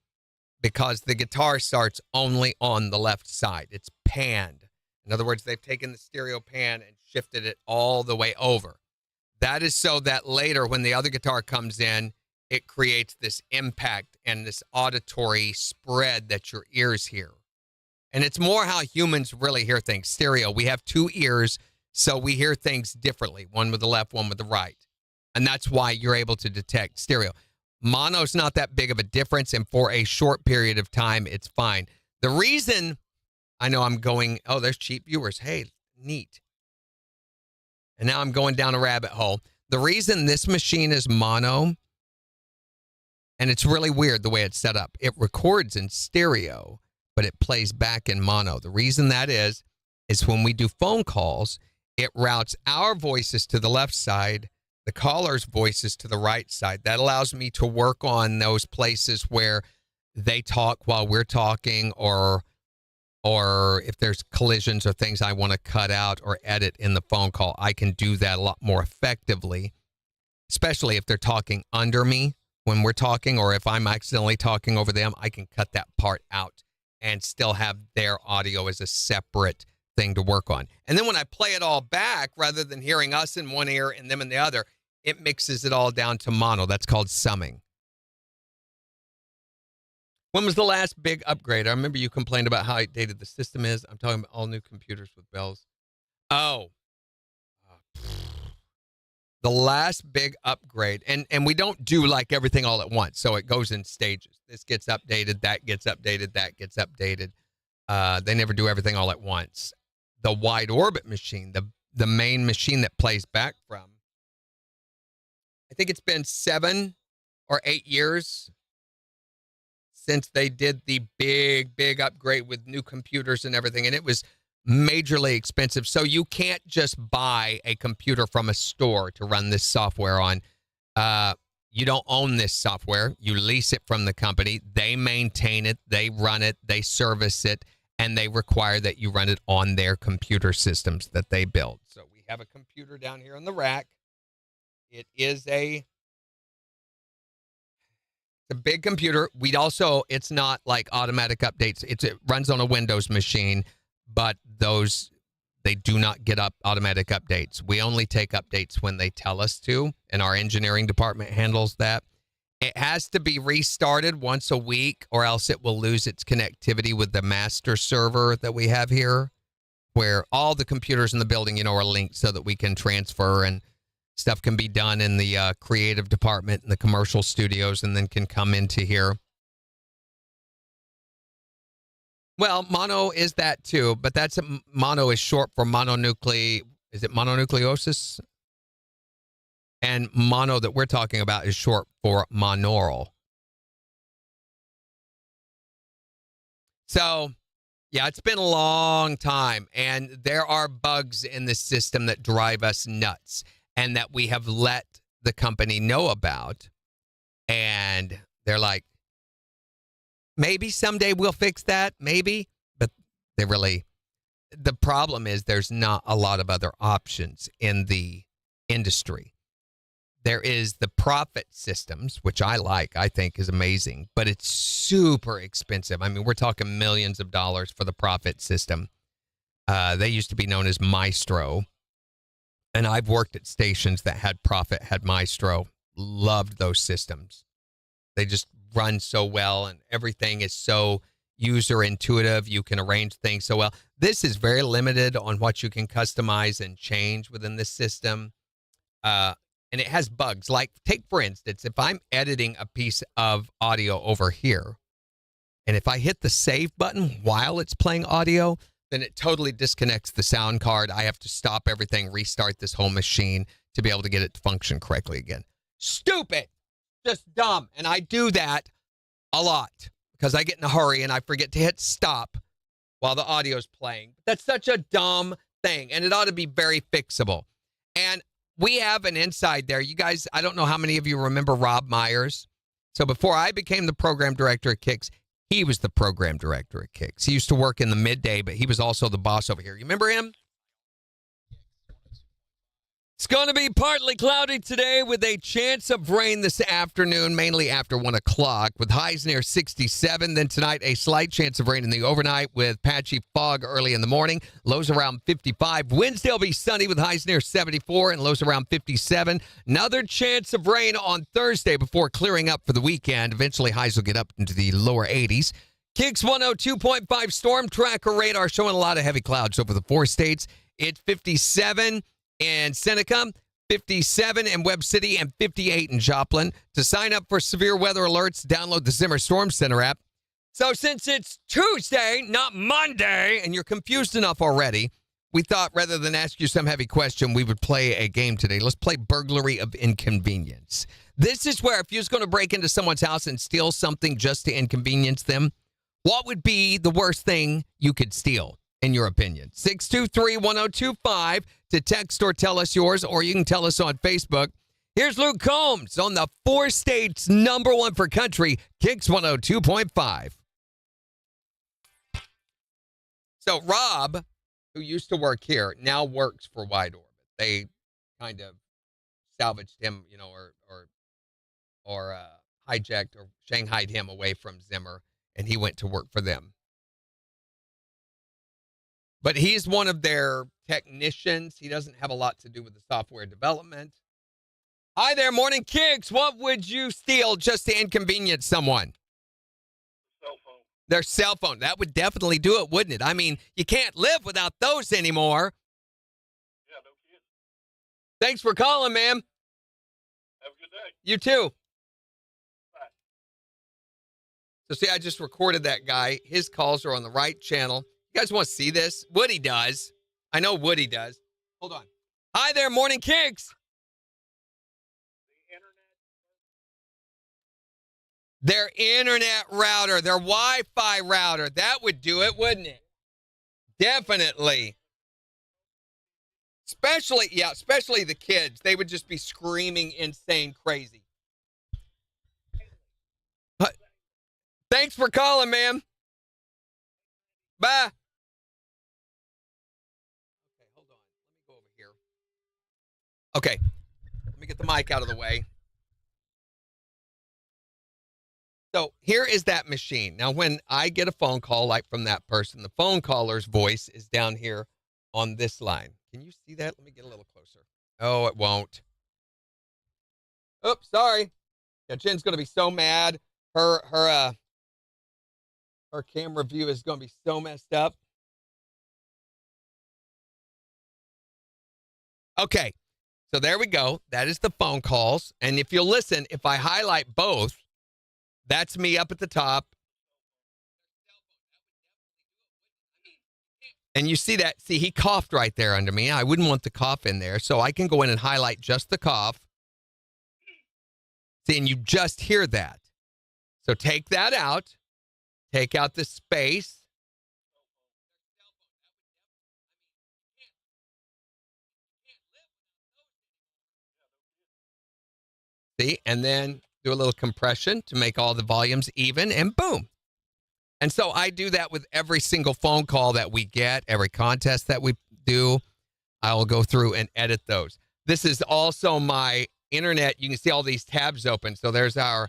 because the guitar starts only on the left side. It's panned. In other words, they've taken the stereo pan and shifted it all the way over. That is so that later when the other guitar comes in, it creates this impact and this auditory spread that your ears hear. And it's more how humans really hear things. Stereo, we have 2 ears, so we hear things differently, one with the left, one with the right. And that's why you're able to detect stereo. Mono's not that big of a difference, and for a short period of time, it's fine. The reason, I know I'm going, oh, there's cheap viewers. Hey, neat. And now I'm going down a rabbit hole. The reason this machine is mono, and it's really weird the way it's set up. It records in stereo, but it plays back in mono. The reason that is when we do phone calls, it routes our voices to the left side, the caller's voices to the right side. That allows me to work on those places where they talk while we're talking, or if there's collisions or things I want to cut out or edit in the phone call. I can do that a lot more effectively, especially if they're talking under me. When we're talking, or if I'm accidentally talking over them, I can cut that part out and still have their audio as a separate thing to work on. And then when I play it all back, rather than hearing us in one ear and them in the other, it mixes it all down to mono. That's called summing. When was the last big upgrade? I remember you complained about how outdated the system is. I'm talking about all new computers with bells. Oh. the last big upgrade, and we don't do like everything all at once, so it goes in stages. This gets updated, that gets updated, that gets updated. They never do everything all at once. The wide orbit machine, the main machine that plays back from, I think it's been 7 or 8 years since they did the big upgrade with new computers and everything, and it was majorly expensive. So you can't just buy a computer from a store to run this software on. You don't own this software. You lease it from the company. They maintain it. They run it. They service it. And they require that you run it on their computer systems that they build. So we have a computer down here on the rack. It is a big computer. It's not like automatic updates. It runs on a Windows machine, but they do not get automatic updates. We only take updates when they tell us to, and our engineering department handles that. It has to be restarted once a week, or else it will lose its connectivity with the master server that we have here, where all the computers in the building, are linked so that we can transfer, and stuff can be done in the creative department and the commercial studios, and then can come into here. Well, mono is that too, but mono is short for is it mononucleosis? And mono that we're talking about is short for monaural. So, yeah, it's been a long time, and there are bugs in the system that drive us nuts and that we have let the company know about. And they're like, maybe someday we'll fix that, maybe. But the problem is there's not a lot of other options in the industry. There is the profit systems, which I think is amazing, but it's super expensive. I mean, we're talking millions of dollars for the profit system. They used to be known as Maestro, and I've worked at stations that had profit, had Maestro. Loved those systems. They just run so well, and everything is so user intuitive. You can arrange things so well. This is very limited on what you can customize and change within this system. And it has bugs. Like, take, for instance, if I'm editing a piece of audio over here, and if I hit the save button while it's playing audio, then it totally disconnects the sound card. I have to stop everything, restart this whole machine to be able to get it to function correctly again. Stupid. Just dumb. And I do that a lot because I get in a hurry and I forget to hit stop while the audio's playing. That's such a dumb thing, and it ought to be very fixable. And we have an inside there. You guys, I don't know how many of you remember Rob Myers. So before I became the program director at KIX, he was the program director at KIX. He used to work in the midday, but he was also the boss over here. You remember him? It's going to be partly cloudy today with a chance of rain this afternoon, mainly after 1 o'clock, with highs near 67. Then tonight, a slight chance of rain in the overnight with patchy fog early in the morning. Lows around 55. Wednesday will be sunny with highs near 74 and lows around 57. Another chance of rain on Thursday before clearing up for the weekend. Eventually, highs will get up into the lower 80s. KIX 102.5 storm tracker radar showing a lot of heavy clouds over the 4 states. It's 57 in Seneca, 57 in Webb City, and 58 in Joplin. To sign up for severe weather alerts, download the Zimmer Storm Center app. So since it's Tuesday, not Monday, and you're confused enough already, we thought rather than ask you some heavy question, we would play a game today. Let's play Burglary of Inconvenience. This is where if you was going to break into someone's house and steal something just to inconvenience them, what would be the worst thing you could steal, in your opinion? 623-1025 to text or tell us yours, or you can tell us on Facebook. Here's Luke Combs on the 4 states #1 for country, KIX 102.5. So Rob, who used to work here, now works for Wide Orbit. They kind of salvaged him, or hijacked or shanghaied him away from Zimmer, and he went to work for them. But he's one of their technicians. He doesn't have a lot to do with the software development. Hi there, Morning KIX. What would you steal just to inconvenience someone? Cell phone. Their cell phone. That would definitely do it, wouldn't it? I mean, you can't live without those anymore. Yeah, no kidding. Thanks for calling, man. Have a good day. You too. Bye. So see, I just recorded that guy. His calls are on the right channel. You guys want to see this? Woody does. I know Woody does. Hold on. Hi there, Morning Kicks. Their internet router, their Wi-Fi router. That would do it, wouldn't it? Definitely. Especially the kids. They would just be screaming insane crazy. Thanks for calling, ma'am. Bye. Okay, hold on. Let me go over here. Okay. Let me get the mic out of the way. So here is that machine. Now, when I get a phone call like from that person, the phone caller's voice is down here on this line. Can you see that? Let me get a little closer. Oh, it won't. Oops, sorry. Yeah, Jen's going to be so mad. Her camera view is going to be so messed up. Okay, so there we go. That is the phone calls. And if you'll listen, if I highlight both, that's me up at the top. And you see that? See, he coughed right there under me. I wouldn't want the cough in there, so I can go in and highlight just the cough. See, and you just hear that. So take that out. Take out the space. See, and then do a little compression to make all the volumes even, and boom. And so I do that with every single phone call that we get, every contest that we do. I will go through and edit those. This is also my internet. You can see all these tabs open. So there's our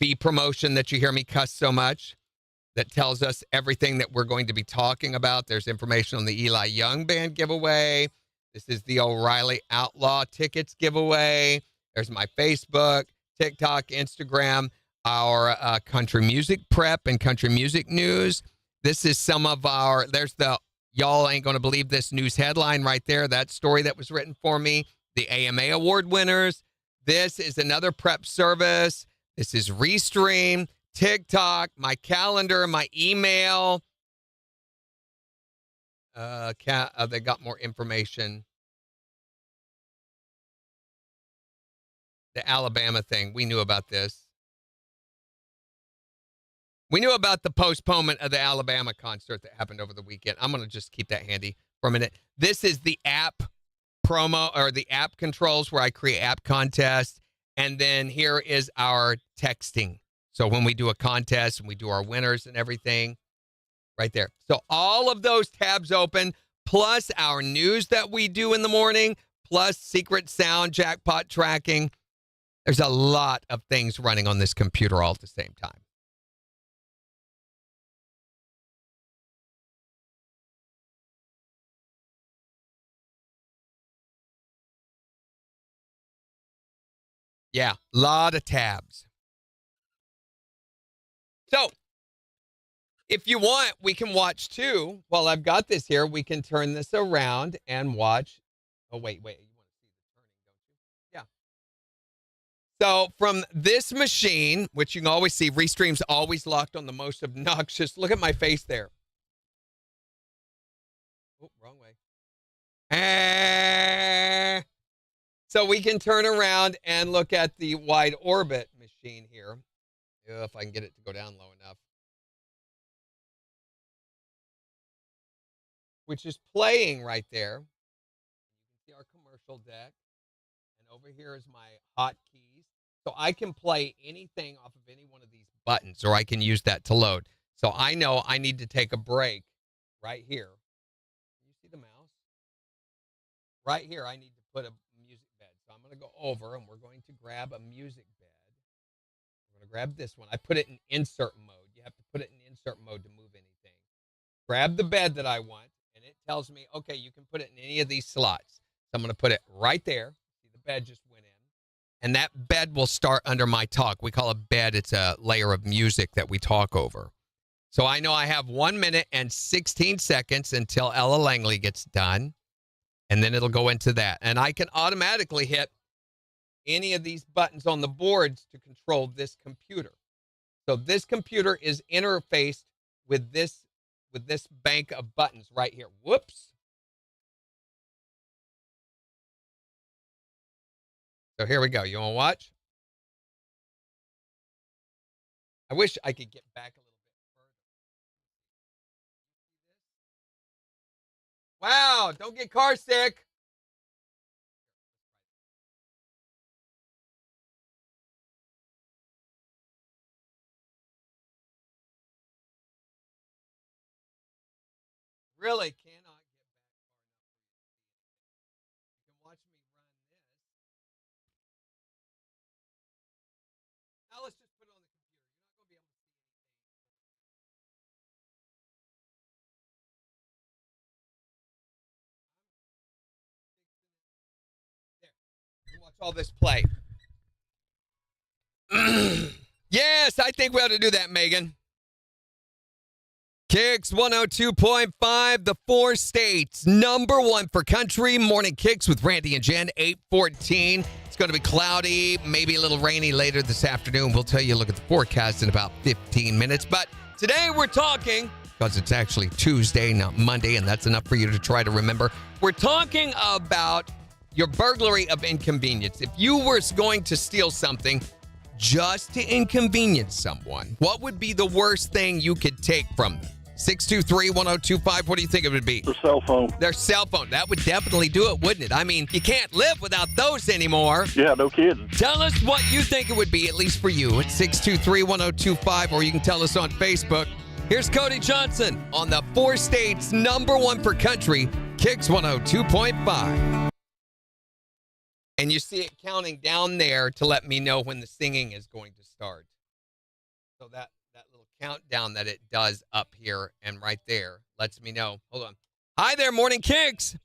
V promotion that you hear me cuss so much that tells us everything that we're going to be talking about. There's information on the Eli Young Band giveaway. This is the O'Reilly Outlaw tickets giveaway. There's my Facebook, TikTok, Instagram, our country music prep and country music news. This is some of our, there's the y'all ain't going to believe this news headline right there. That story that was written for me, the AMA award winners. This is another prep service. This is Restream, TikTok, my calendar, my email. They got more information. The Alabama thing, we knew about this. We knew about the postponement of the Alabama concert that happened over the weekend. I'm going to just keep that handy for a minute. This is the app promo, or the app controls where I create app contests. And then here is our texting. So when we do a contest and we do our winners and everything, right there. So all of those tabs open, plus our news that we do in the morning, plus secret sound, jackpot tracking. There's a lot of things running on this computer all at the same time. Yeah, a lot of tabs. So, if you want, we can watch too. While I've got this here, we can turn this around and watch. Oh, wait. You want to see the turning, don't you? Yeah. So, from this machine, which you can always see, Restream's always locked on the most obnoxious. Look at my face there. Oh, wrong way. So we can turn around and look at the wide orbit machine here. If I can get it to go down low enough. Which is playing right there. You can see our commercial deck. And over here is my hotkeys. So I can play anything off of any one of these buttons, or I can use that to load. So I know I need to take a break right here. Can you see the mouse? Right here, I need to put a music bed. So I'm going to go over, and we're going to grab a music bed. I'm going to grab this one. I put it in insert mode. You have to put it in insert mode to move anything. Grab the bed that I want, and it tells me, okay, you can put it in any of these slots. So I'm going to put it right there. See, the bed just went in. And that bed will start under my talk. We call a bed. It's a layer of music that we talk over. So I know I have 1 minute and 16 seconds until Ella Langley gets done. And then it'll go into that. And I can automatically hit any of these buttons on the boards to control this computer. So this computer is interfaced with this bank of buttons right here. Whoops. So here we go. You want to watch? I wish I could get back a little bit further. Wow, don't get car sick. Really cannot get back far enough for you to see it. You can watch me run this. Now let's just put it on the computer. You're not going to be able to see anything. There. You can watch all this play. Yes, I think we ought to do that, Megan. KIX 102.5, the 4 states, number 1 for country. Morning KIX with Randy and Jen, 8:14. It's going to be cloudy, maybe a little rainy later this afternoon. We'll tell you, look at the forecast in about 15 minutes. But today we're talking, because it's actually Tuesday, not Monday, and that's enough for you to try to remember. We're talking about your burglary of inconvenience. If you were going to steal something just to inconvenience someone, what would be the worst thing you could take from them? 623-1025, what do you think it would be? Their cell phone. Their cell phone. That would definitely do it, wouldn't it? I mean, you can't live without those anymore. Yeah, no kidding. Tell us what you think it would be, at least for you, at 623-1025, or you can tell us on Facebook. Here's Cody Johnson on the 4 states, number 1 for country, KIX 102.5. And you see it counting down there to let me know when the singing is going to start. So that little countdown that it does up here and right there lets me know. Hold on. Hi there, Morning KIX.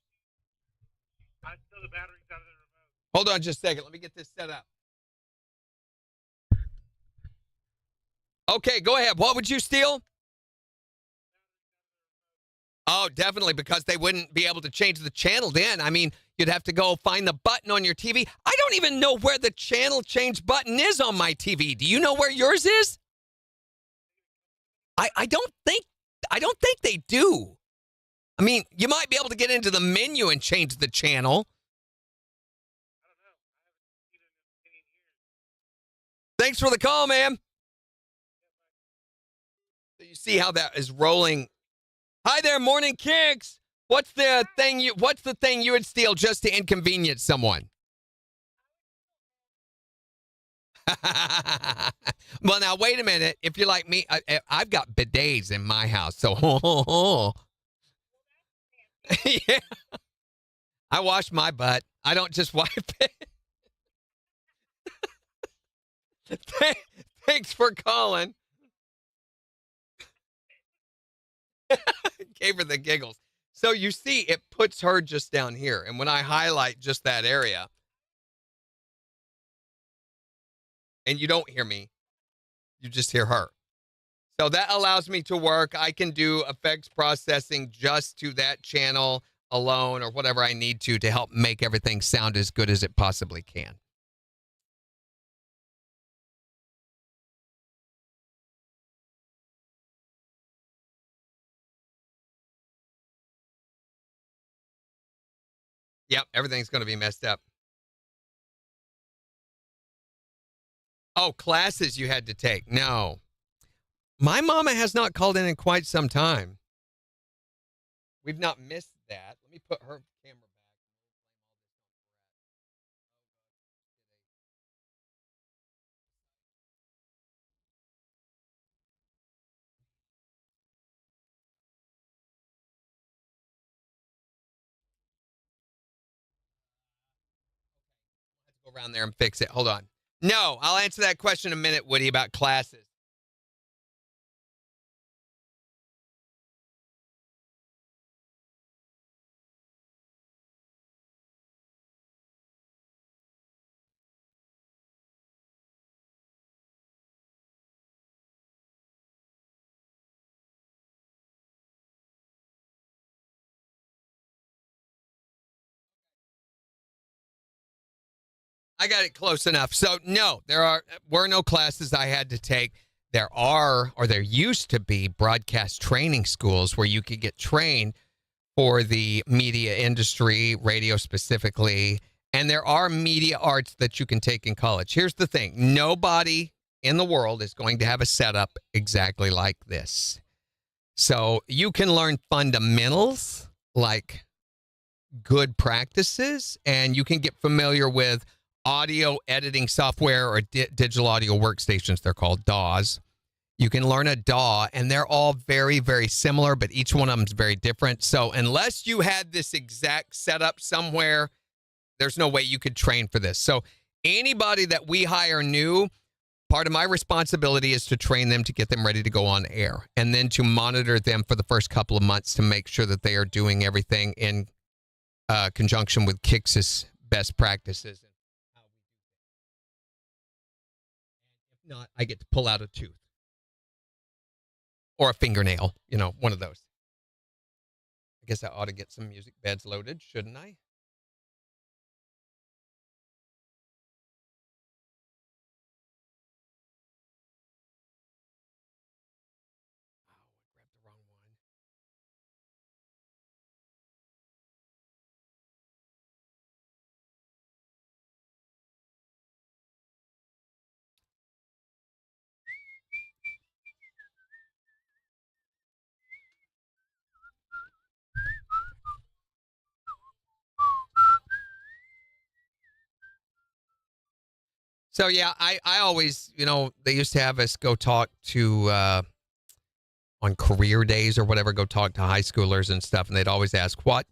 I still the batteries out of the remote. Hold on just a second. Let me get this set up. Okay, go ahead. What would you steal? Oh, definitely, because they wouldn't be able to change the channel then. I mean, you'd have to go find the button on your TV. I don't even know where the channel change button is on my TV. Do you know where yours is? I don't think they do. I mean, you might be able to get into the menu and change the channel. I don't know. I haven't seen it in 10 years. Thanks for the call, man. So you see how that is rolling. Hi there, Morning KIX. What's the thing you would steal just to inconvenience someone? Well, now wait a minute. If you're like me, I've got bidets in my house, so yeah. I wash my butt. I don't just wipe it. Thanks for calling. Gave her the giggles. So you see, it puts her just down here. And when I highlight just that area, and you don't hear me, you just hear her. So that allows me to work. I can do effects processing just to that channel alone or whatever I need to help make everything sound as good as it possibly can. Yep, everything's going to be messed up. Oh, classes you had to take. No. My mama has not called in quite some time. We've not missed that. Let me put her camera back. Let's go around there and fix it. Hold on. No, I'll answer that question in a minute, Woody, about classes. I got it close enough. So no, were no classes I had to take. There used to be broadcast training schools where you could get trained for the media industry, radio specifically, and there are media arts that you can take in college. Here's the thing. Nobody in the world is going to have a setup exactly like this. So you can learn fundamentals like good practices, and you can get familiar with audio editing software or digital audio workstations. They're called DAWs. You can learn a DAW, and they're all very, very similar, but each one of them is very different. So unless you had this exact setup somewhere, there's no way you could train for this. So anybody that we hire new, part of my responsibility is to train them to get them ready to go on air, and then to monitor them for the first couple of months to make sure that they are doing everything in conjunction with KIX's best practices. If not, I get to pull out a tooth or a fingernail, one of those. I guess I ought to get some music beds loaded, shouldn't I? Oh, I grabbed the wrong one. So, yeah, I always, they used to have us go talk to, on career days or whatever, go talk to high schoolers and stuff. And they'd always ask, what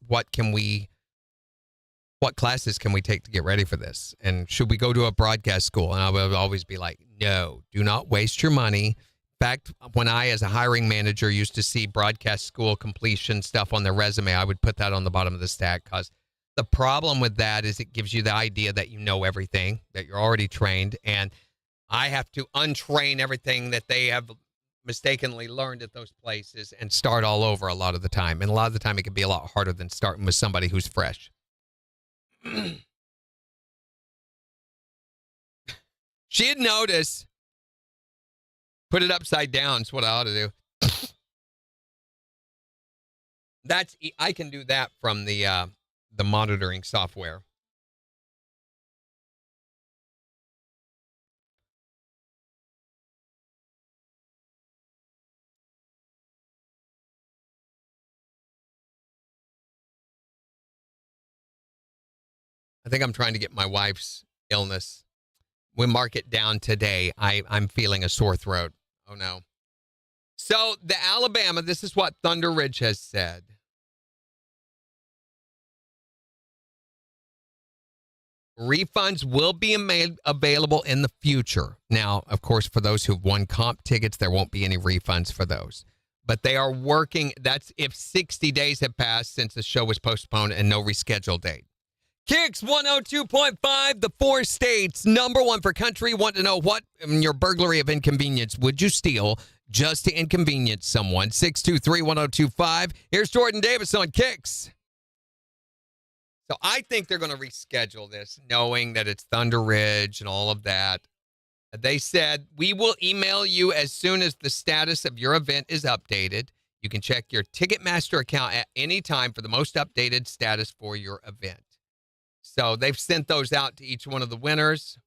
classes can we take to get ready for this? And should we go to a broadcast school? And I would always be like, no, do not waste your money. In fact, when I, as a hiring manager, used to see broadcast school completion stuff on their resume, I would put that on the bottom of the stack, because the problem with that is it gives you the idea that you know everything, that you're already trained, and I have to untrain everything that they have mistakenly learned at those places and start all over a lot of the time. And a lot of the time it can be a lot harder than starting with somebody who's fresh. She'd notice. Put it upside down is what I ought to do. I can do that from the monitoring software. I think I'm trying to get my wife's illness. We mark it down today. I'm feeling a sore throat. Oh, no. So the Alabama, this is what Thunder Ridge has said. Refunds will be available in the future. Now, of course, for those who've won comp tickets, there won't be any refunds for those. But they are working. That's if 60 days have passed since the show was postponed and no rescheduled date. KIX 102.5, the 4 states, number 1 for country. Want to know what in your burglary of inconvenience would you steal just to inconvenience someone? 623-1025. Here's Jordan Davis on KIX. So I think they're going to reschedule this, knowing that it's Thunder Ridge and all of that. They said, we will email you as soon as the status of your event is updated. You can check your Ticketmaster account at any time for the most updated status for your event. So they've sent those out to each one of the winners.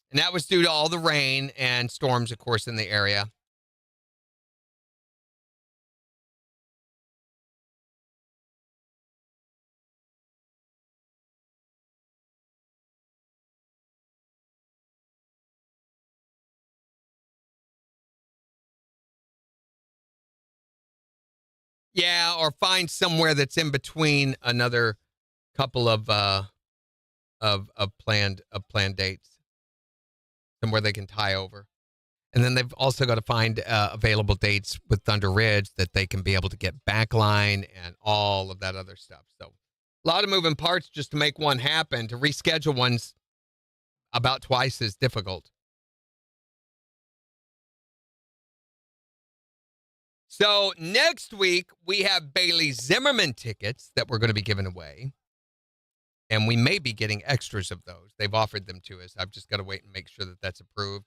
And that was due to all the rain and storms, of course, in the area. Yeah, or find somewhere that's in between another couple of planned dates, somewhere they can tie over. And then they've also got to find available dates with Thunder Ridge that they can be able to get backline and all of that other stuff. So a lot of moving parts just to make one happen. To reschedule one's about twice as difficult. So next week, we have Bailey Zimmerman tickets that we're going to be giving away. And we may be getting extras of those. They've offered them to us. I've just got to wait and make sure that that's approved.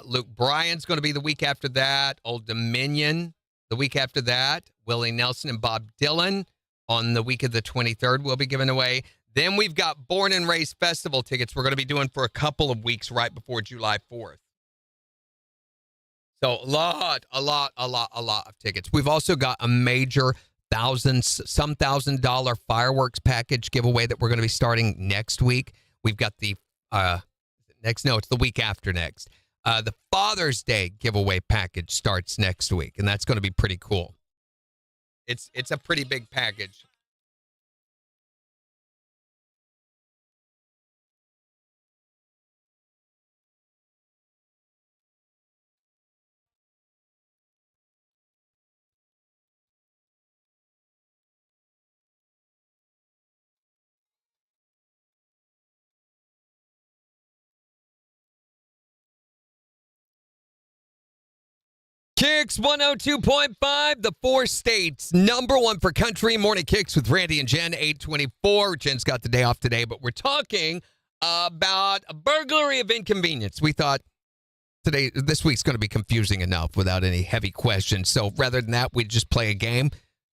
Luke Bryan's going to be the week after that. Old Dominion the week after that. Willie Nelson and Bob Dylan on the week of the 23rd we'll be giving away. Then we've got Born and Raised Festival tickets we're going to be doing for a couple of weeks right before July 4th. So a lot of tickets. We've also got a major $1,000 fireworks package giveaway that we're going to be starting next week. We've got the it's the week after next. The Father's Day giveaway package starts next week, and that's going to be pretty cool. It's a pretty big package. KIX 102.5, the 4 states, #1 for country. Morning KIX with Randy and Jen, 824. Jen's got the day off today, but we're talking about a burglary of inconvenience. We thought this week's going to be confusing enough without any heavy questions. So rather than that, we'd just play a game.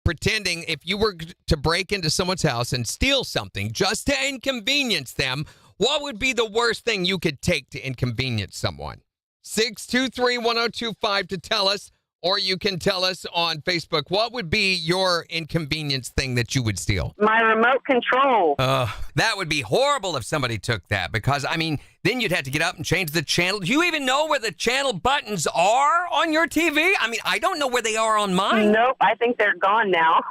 Pretending if you were to break into someone's house and steal something just to inconvenience them, what would be the worst thing you could take to inconvenience someone? 623-1025 to tell us, or you can tell us on Facebook. What would be your inconvenience thing that you would steal? My remote control. That would be horrible if somebody took that because, I mean, then you'd have to get up and change the channel. Do you even know where the channel buttons are on your TV? I mean, I don't know where they are on mine. Nope, I think they're gone now.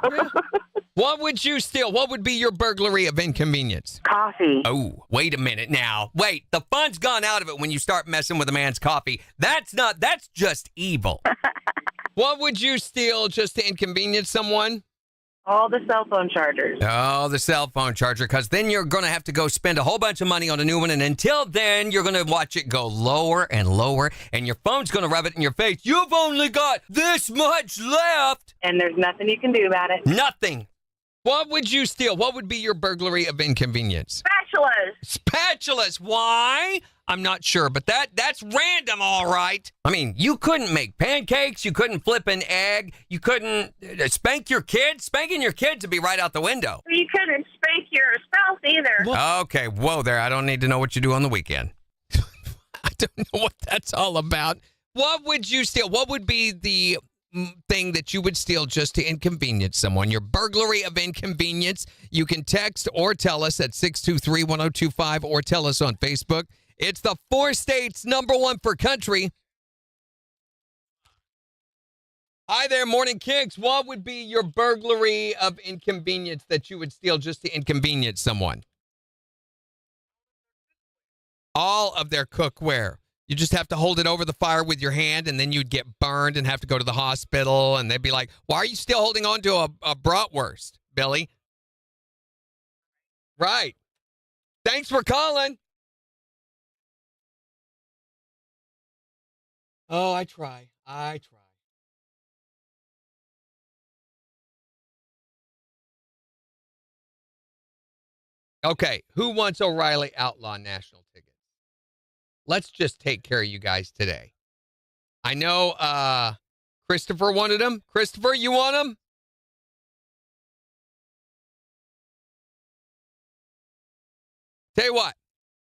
What would you steal? What would be your burglary of inconvenience? Coffee. Oh, wait a minute now. Wait, the fun's gone out of it when you start messing with a man's coffee. That's just evil. What would you steal just to inconvenience someone? All the cell phone chargers. Oh, the cell phone charger, because then you're going to have to go spend a whole bunch of money on a new one, and until then, you're going to watch it go lower and lower, and your phone's going to rub it in your face. You've only got this much left. And there's nothing you can do about it. Nothing. What would you steal? What would be your burglary of inconvenience? Spatulas. Spatulas. Why? I'm not sure, but that's random, all right. I mean, you couldn't make pancakes. You couldn't flip an egg. You couldn't spank your kids. Spanking your kids would be right out the window. You couldn't spank your spouse either. Okay, whoa there. I don't need to know what you do on the weekend. I don't know what that's all about. What would you steal? What would be the thing that you would steal just to inconvenience someone? Your burglary of inconvenience. You can text or tell us at 623-1025 or tell us on Facebook. It's the 4 states #1 for country. Hi there, Morning KIX. What would be your burglary of inconvenience that you would steal just to inconvenience someone? All of their cookware. You just have to hold it over the fire with your hand, and then you'd get burned and have to go to the hospital, and they'd be like, why are you still holding on to a bratwurst, Billy? Right. Thanks for calling. Oh, I try. Okay, who wants O'Reilly Outlaw National tickets? Let's just take care of you guys today. I know Christopher wanted them. Christopher, you want them? Tell you what,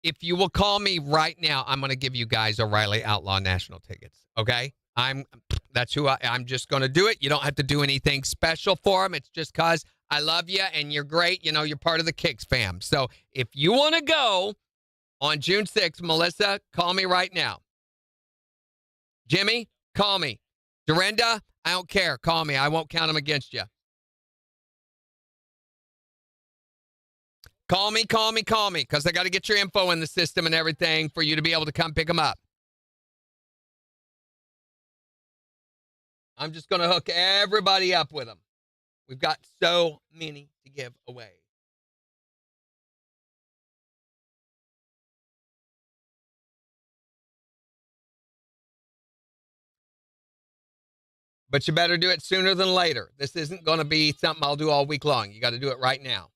if you will call me right now, I'm going to give you guys O'Reilly Outlaw National tickets, okay? I'm just going to do it. You don't have to do anything special for them. It's just because I love you and you're great. You know, you're part of the KIX fam. So if you want to go on June 6th, Melissa, call me right now. Jimmy, call me. Dorinda, I don't care. Call me. I won't count them against you. Call me, because I got to get your info in the system and everything for you to be able to come pick them up. I'm just going to hook everybody up with them. We've got so many to give away. But you better do it sooner than later. This isn't going to be something I'll do all week long. You got to do it right now.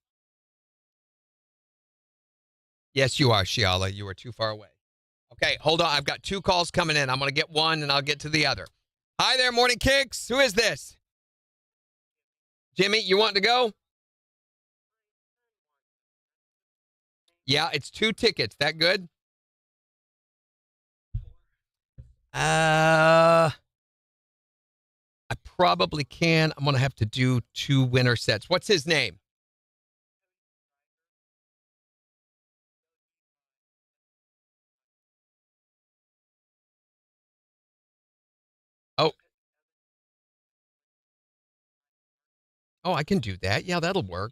Yes, you are, Shiala. You are too far away. Okay, hold on. I've got 2 calls coming in. I'm going to get one, and I'll get to the other. Hi there, Morning Kicks. Who is this? Jimmy, you want to go? Yeah, it's 2 tickets. That good? I probably can. I'm going to have to do 2 winner sets. What's his name? Oh. Oh, I can do that. Yeah, that'll work.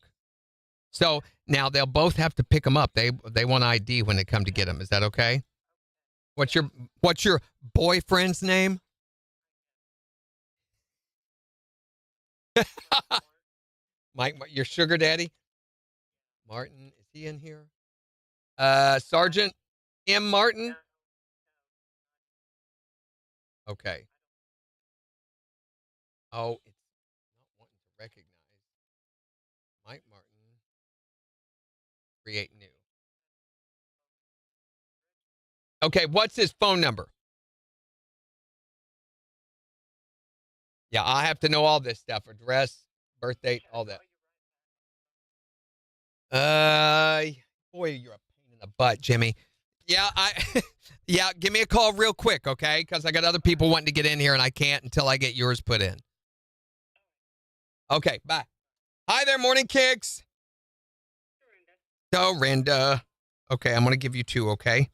So now they'll both have to pick them up. They want ID when they come to get them. Is that okay? What's your boyfriend's name? Mike, your sugar daddy? Martin, is he in here? Sergeant M. Martin? Okay. Oh, it's not wanting to recognize. Mike Martin. Create new. Okay, what's his phone number? Yeah, I have to know all this stuff. Address, birth date, all that. Boy, you're a pain in the butt, Jimmy. Yeah, yeah, give me a call real quick, okay? Because I got other people wanting to get in here and I can't until I get yours put in. Okay, bye. Hi there, Morning Kicks. Dorinda. Okay, I'm going to give you 2, okay?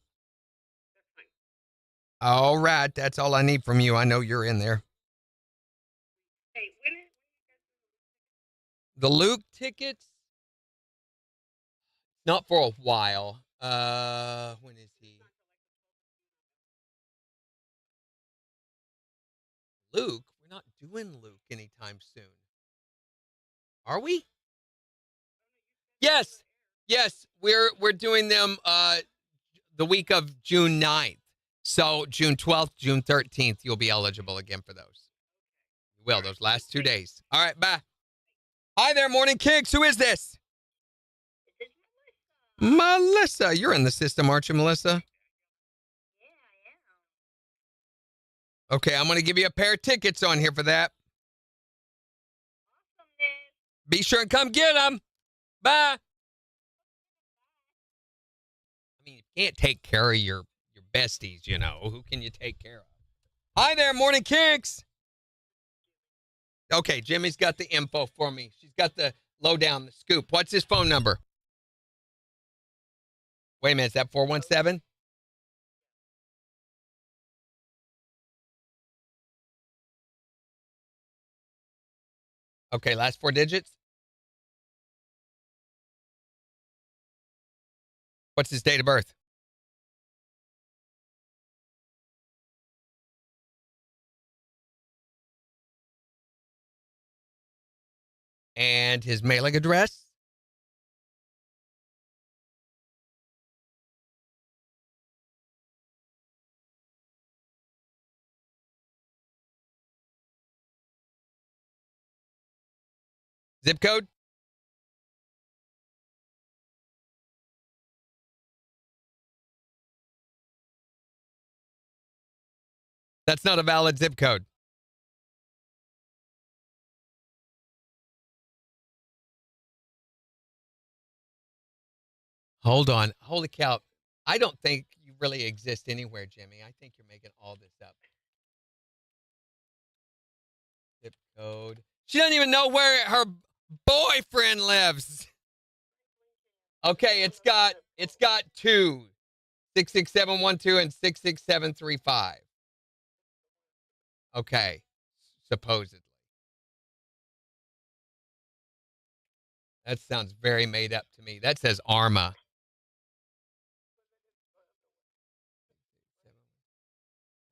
All right, that's all I need from you. I know you're in there. The Luke tickets? Not for a while. When is he? Luke? We're not doing Luke anytime soon. Are we? Yes. Yes, we're doing them the week of June 9th. So June 12th, June 13th, you'll be eligible again for those. You will, those last 2 days. All right, bye. Hi there, Morning Kicks. Who is this? Melissa. You're in the system, aren't you, Melissa? Okay, I'm going to give you a pair of tickets on here for that. Be sure and come get them. Bye. I mean, you can't take care of your besties, you know. Who can you take care of? Hi there, Morning Kicks. Okay, Jimmy's got the info for me. She's got the lowdown, the scoop. What's his phone number? Wait a minute, is that 417? Okay, last 4 digits. What's his date of birth? And his mailing address? Zip code? That's not a valid zip code. Hold on. Holy cow. I don't think you really exist anywhere, Jimmy. I think you're making all this up. Zip code. She doesn't even know where her boyfriend lives. Okay, it's got 2. 66712 and 66735. Okay. Supposedly. That sounds very made up to me. That says Arma.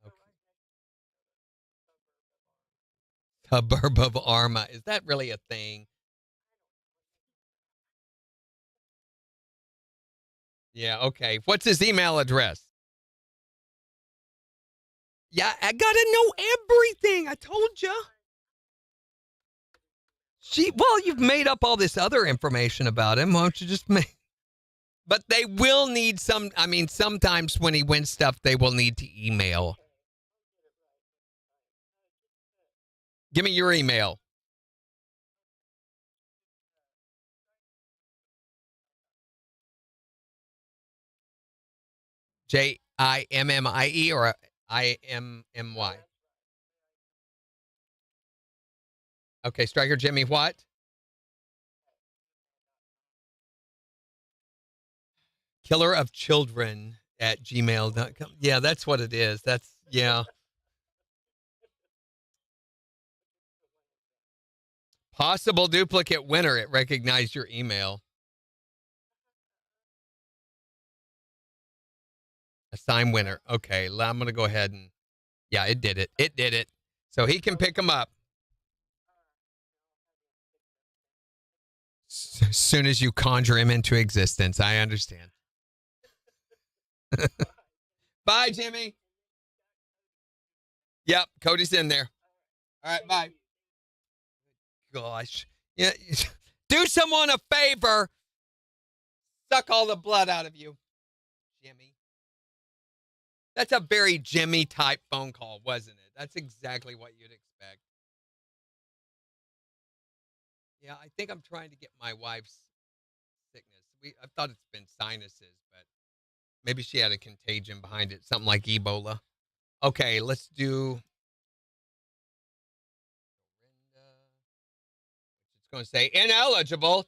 Okay. Suburb of Arma. Is that really a thing? Yeah, okay. What's his email address? Yeah, I gotta know everything. I told you. You've made up all this other information about him. Why don't you just make? But they will need some. I mean, sometimes when he wins stuff, they will need to email. Give me your email. JIMMIE or IMMY? Okay, Striker Jimmy what? Killer of Children at gmail.com. Yeah, that's what it is. Yeah. Possible duplicate winner. It recognized your email. Assign winner. Okay, I'm going to go ahead and, yeah, it did it. It did it. So he can pick them up. As soon as you conjure him into existence, I understand. Bye, Jimmy. Yep, Cody's in there. All right, bye. Gosh. Yeah, do someone a favor. Suck all the blood out of you, Jimmy. That's a very Jimmy type phone call, wasn't it? That's exactly what you'd expect. Yeah, I think I'm trying to get my wife's sickness. I thought it's been sinuses, but maybe she had a contagion behind it, something like Ebola. Okay, let's do. It's going to say ineligible.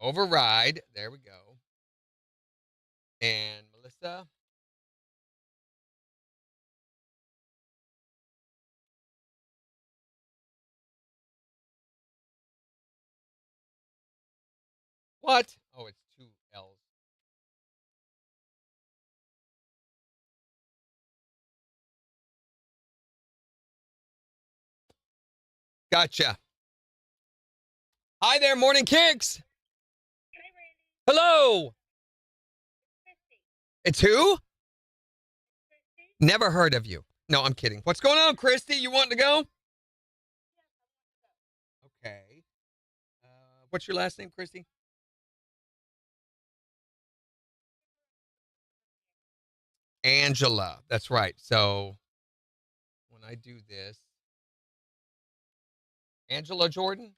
Override. There we go. And Melissa. What? Oh, it's 2 L's. Gotcha. Hi there, Morning Kicks. Hello. It's who? Never heard of you. No, I'm kidding. What's going on, Christy? You want to go? Okay. What's your last name, Christy? Angela. That's right. So when I do this, Angela Jordan?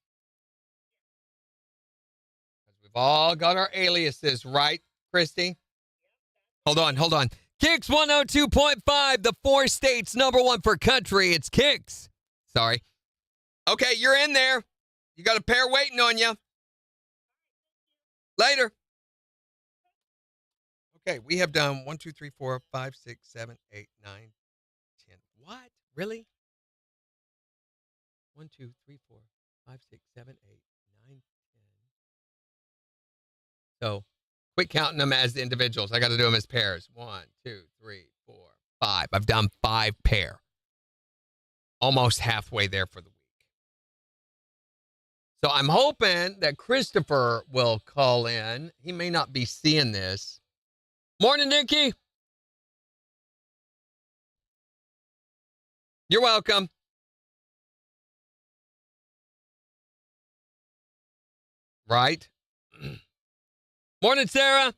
We've all got our aliases, right, Christy? Hold on. KIX 102.5, the 4 states #1 for country. It's KIX. Sorry. Okay, you're in there. You got a pair waiting on you. Later. Okay, we have done 1, 2, 3, 4, 5, 6, 7, 8, 9, 10. What? Really? 1, 2, 3, 4, 5, 6, 7, 8, 9, 10. So quit counting them as individuals. I got to do them as pairs. 1, 2, 3, 4, 5. I've done 5 pair. Almost halfway there for the week. So I'm hoping that Christopher will call in. He may not be seeing this. Morning, Nikki. You're welcome. Right? Morning, Sarah.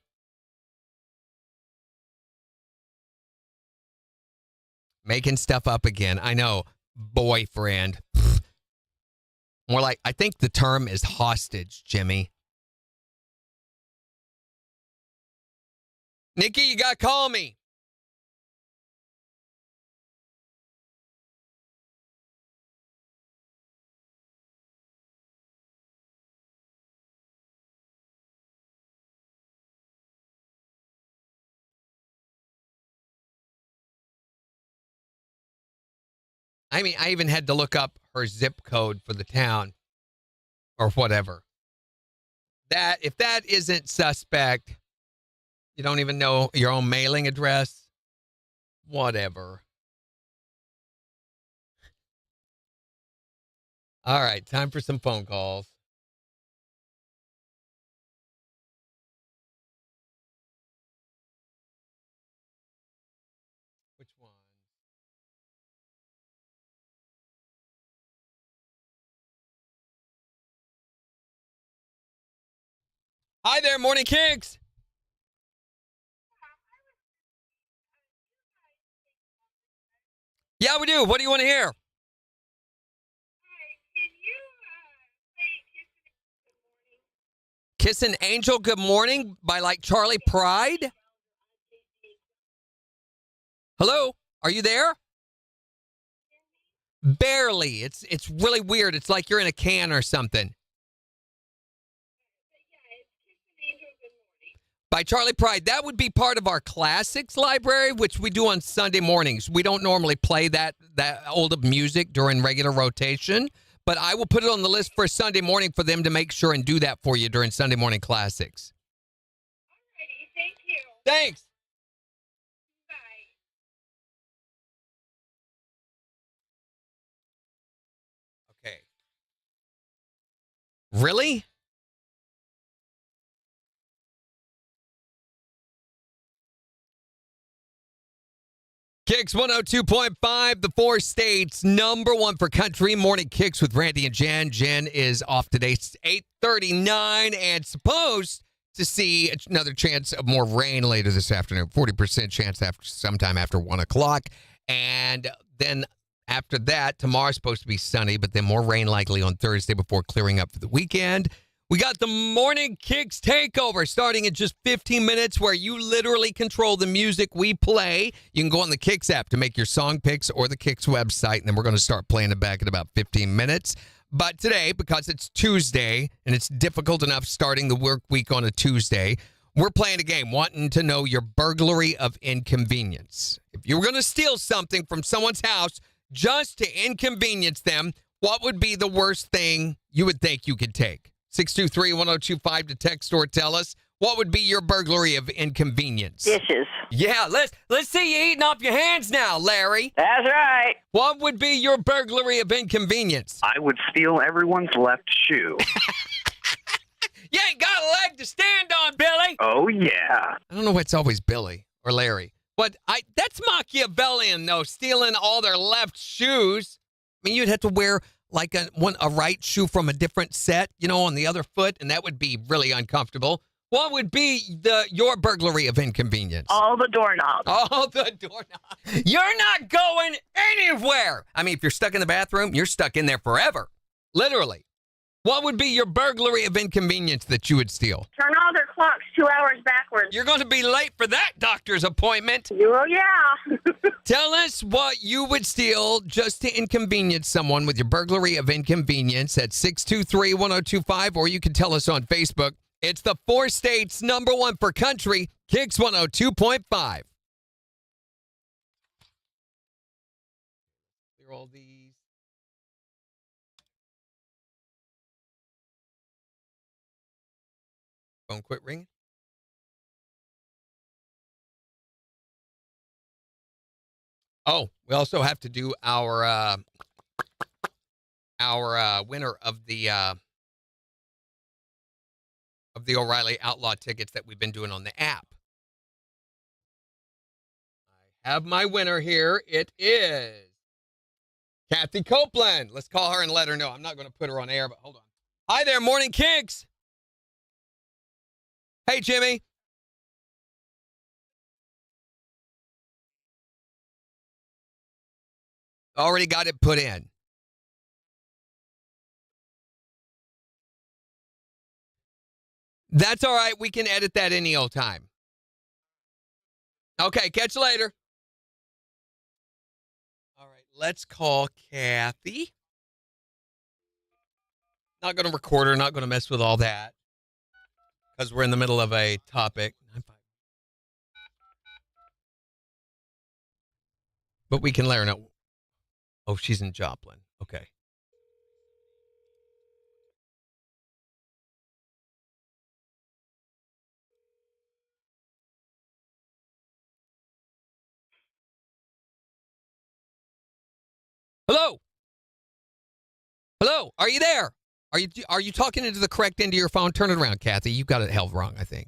Making stuff up again. I know. Boyfriend. More like, I think the term is hostage, Jimmy. Nikki, you got to call me. I mean, I even had to look up her zip code for the town or whatever. If that isn't suspect, you don't even know your own mailing address, whatever. All right, time for some phone calls. Hi there, Morning Kicks. Yeah, we do. What do you want to hear? Kiss an Angel Good Morning by like Charlie Pride? Hello? Are you there? Barely. It's really weird. It's like you're in a can or something. By Charlie Pride. That would be part of our classics library, which we do on Sunday mornings. We don't normally play that old music during regular rotation, but I will put it on the list for Sunday morning for them to make sure and do that for you during Sunday morning classics. Alrighty, thank you. Thanks. Bye. Okay. Really? KIX 102.5, the 4 states, number 1 for country. Morning KIX with Randy and Jen. Jen is off today. It's 8:39 and supposed to see another chance of more rain later this afternoon. 40% chance sometime after 1 o'clock. And then after that, tomorrow's supposed to be sunny, but then more rain likely on Thursday before clearing up for the weekend. We got the Morning KIX Takeover starting in just 15 minutes where you literally control the music we play. You can go on the KIX app to make your song picks or the KIX website, and then we're going to start playing it back in about 15 minutes. But today, because it's Tuesday and it's difficult enough starting the work week on a Tuesday, we're playing a game, wanting to know your burglary of inconvenience. If you were going to steal something from someone's house just to inconvenience them, what would be the worst thing you would think you could take? 623-1025 to text or tell us. What would be your burglary of inconvenience? Dishes. Yeah, let's see you eating off your hands now, Larry. That's right. What would be your burglary of inconvenience? I would steal everyone's left shoe. You ain't got a leg to stand on, Billy. Oh, yeah. I don't know why it's always Billy or Larry. But that's Machiavellian, though, stealing all their left shoes. I mean, you'd have to wear like a right shoe from a different set, on the other foot, and that would be really uncomfortable. What would be your burglary of inconvenience? All the doorknobs. All the doorknobs. You're not going anywhere. I mean, if you're stuck in the bathroom, you're stuck in there forever. Literally. What would be your burglary of inconvenience that you would steal? Turn all their clocks 2 hours backwards. You're going to be late for that doctor's appointment. Oh, yeah. Tell us what you would steal just to inconvenience someone with your burglary of inconvenience at 623-1025, or you can tell us on Facebook. It's the 4 states, number 1 for country, KIX 102.5. Clear all these. Phone quit ringing. Oh, we also have to do our winner of the O'Reilly Outlaw tickets that we've been doing on the app. I have my winner here. It is Kathy Copeland. Let's call her and let her know. I'm not going to put her on air, but hold on. Hi there, Morning KIX. Hey, Jimmy. Already got it put in. That's all right. We can edit that any old time. Okay, catch you later. All right, let's call Kathy. Not going to record her, not going to mess with all that because we're in the middle of a topic. But we can let her know. Oh, she's in Joplin. Okay. Hello? Hello? Are you there? Are you talking into the correct end of your phone? Turn it around, Kathy. You got it held wrong, I think.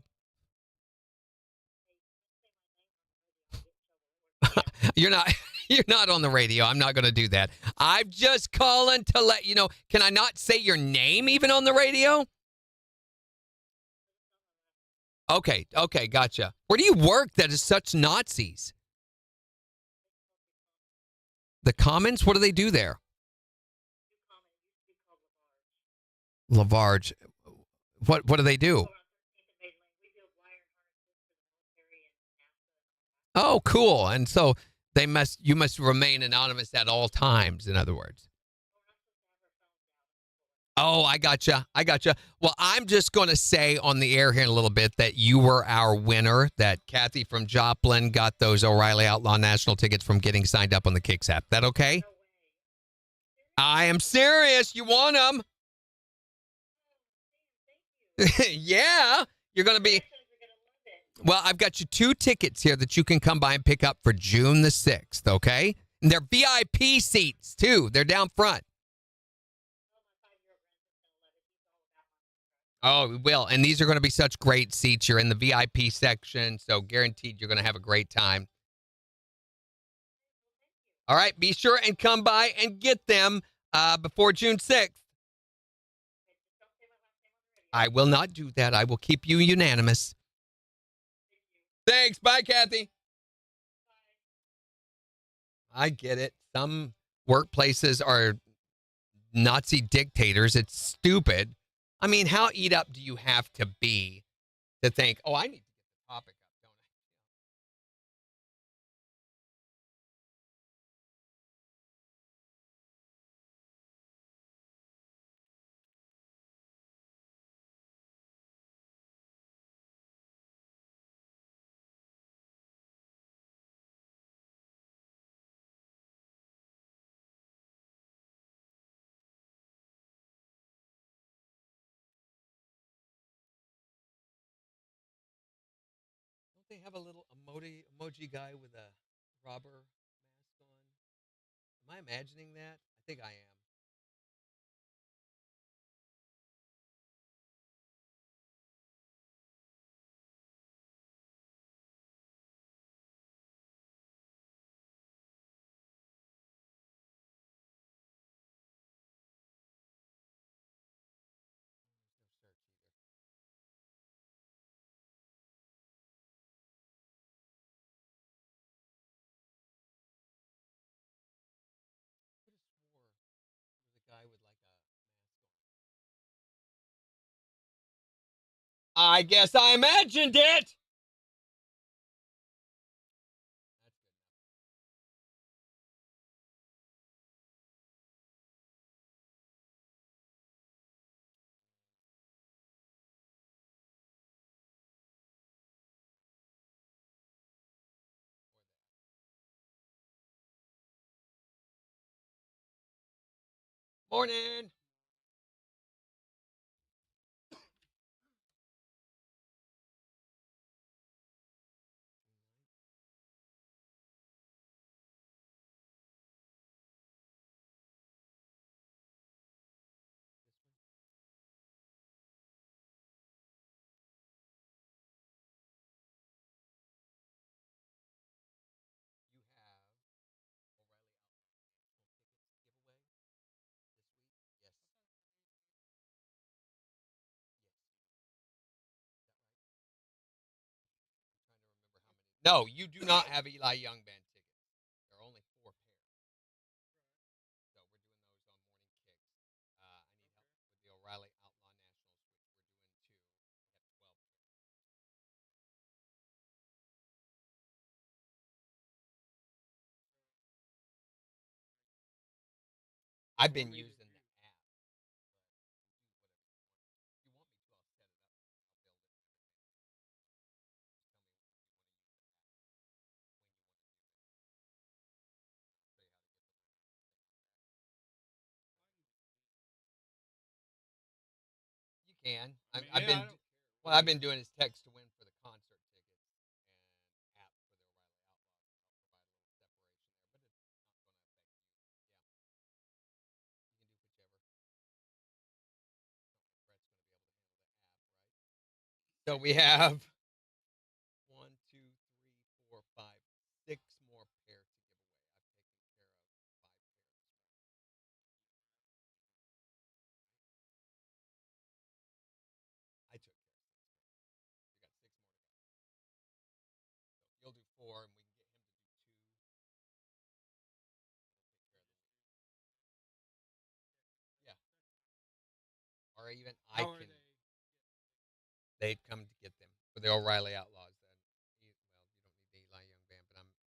You're not on the radio. I'm not going to do that. I'm just calling to let you know. Can I not say your name even on the radio? Okay, gotcha. Where do you work that is such Nazis? The Commons? What do they do there? Lavarge. What do they do? Oh, cool. And so you must remain anonymous at all times, in other words. Oh, I gotcha. Well, I'm just going to say on the air here in a little bit that you were our winner, that Kathy from Joplin got those O'Reilly Outlaw National tickets from getting signed up on the KIX app. That okay? I am serious. You want them? Yeah. You're going to be. Well, I've got you 2 tickets here that you can come by and pick up for June the 6th, okay? And they're VIP seats, too. They're down front. Oh, we will. And these are going to be such great seats. You're in the VIP section, so guaranteed you're going to have a great time. All right, be sure and come by and get them before June 6th. I will not do that. I will keep you unanimous. Thanks. Bye, Kathy. I get it. Some workplaces are Nazi dictators. It's stupid. I mean, how eat up do you have to be to think, oh, I need to get the topic up, don't I? Don't they have a little emoji guy with a robber mask on? Am I imagining that? I think I am. There's no search either. I could have swore there was a guy with like a mask on. I guess I imagined it. That's good enough. Morning. You have O'Reilly Outlaw National tickets giveaway this week. Yes. Yes, you do. Is that right? I'm trying to remember how many. No, you do not have Eli Young Band tickets. There are only 4 pairs. So we're doing those on Morning Kicks. I need help with the O'Reilly Outlaw Nationals, which we're doing too. We have 12 pairs. I've been using the app, but you do whatever you want. If you want me to, I'll set it up. I'll build it. Just tell me when you want to do that. Show you how to get the. You can. I've been. What I've been doing is text to win for the concert tickets and app for the O'Reilly Outlaws. I'll provide a little separation there, but it's not going to affect you. Yeah, you can do whichever. I don't think Brett's going to be able to handle the app, right? So we have one, two, three, four, five, 6 more pairs to give away. I've taken care of 5 pairs this morning. I took care of 6 pairs. We got 6 or even I How are can. They'd come to get them for the O'Reilly Outlaws. Then, you don't need the Eli Young band, but I'm gonna.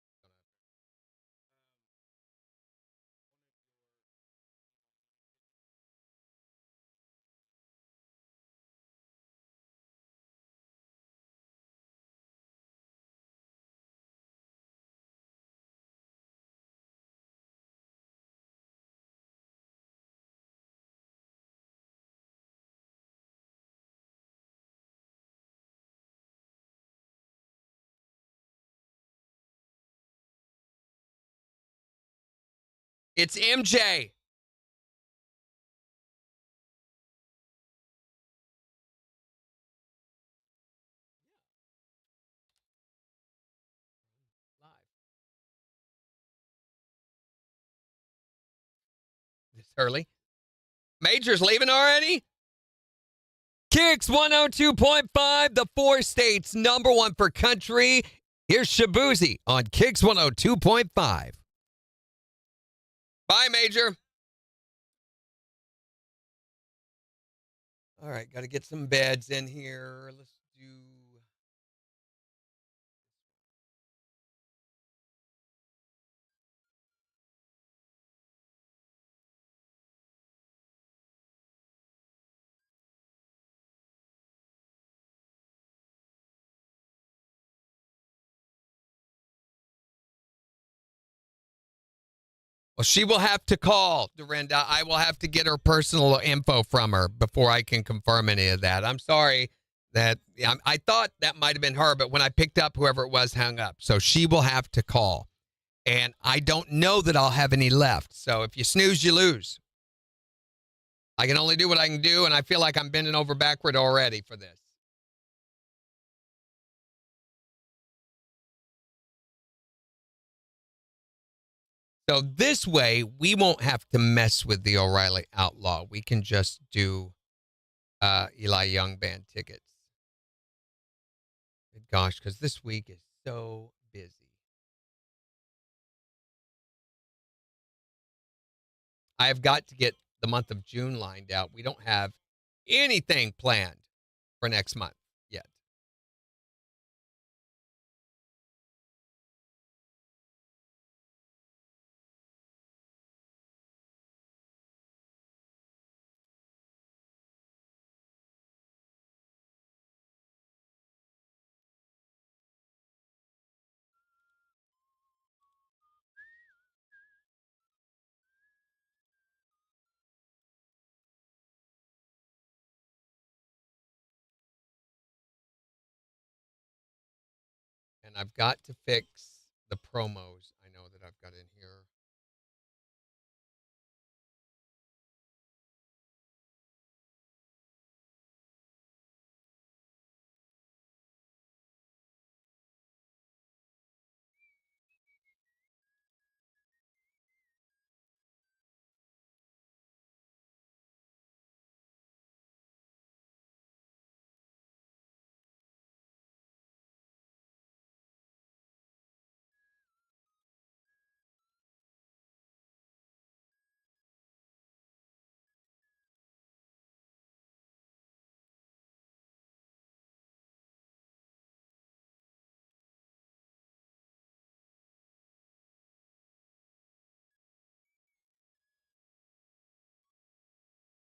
It's MJ. Live. This early. Major's leaving already? KIX 102.5, the four states number one for country. Here's Shabuzi on KIX 102.5. Bye, Major. All right, got to get some beds in here. Let's do. Well, she will have to call, Dorinda. I will have to get her personal info from her before I can confirm any of that. I'm sorry that I thought that might have been her, but when I picked up, whoever it was hung up. So she will have to call. And I don't know that I'll have any left. So if you snooze, you lose. I can only do what I can do, and I feel like I'm bending over backward already for this. So this way, we won't have to mess with the O'Reilly Outlaw. We can just do Eli Young Band tickets. Good gosh, because this week is so busy. I have got to get the month of June lined out. We don't have anything planned for next month yet. And I've got to fix the promos I know that I've got in here.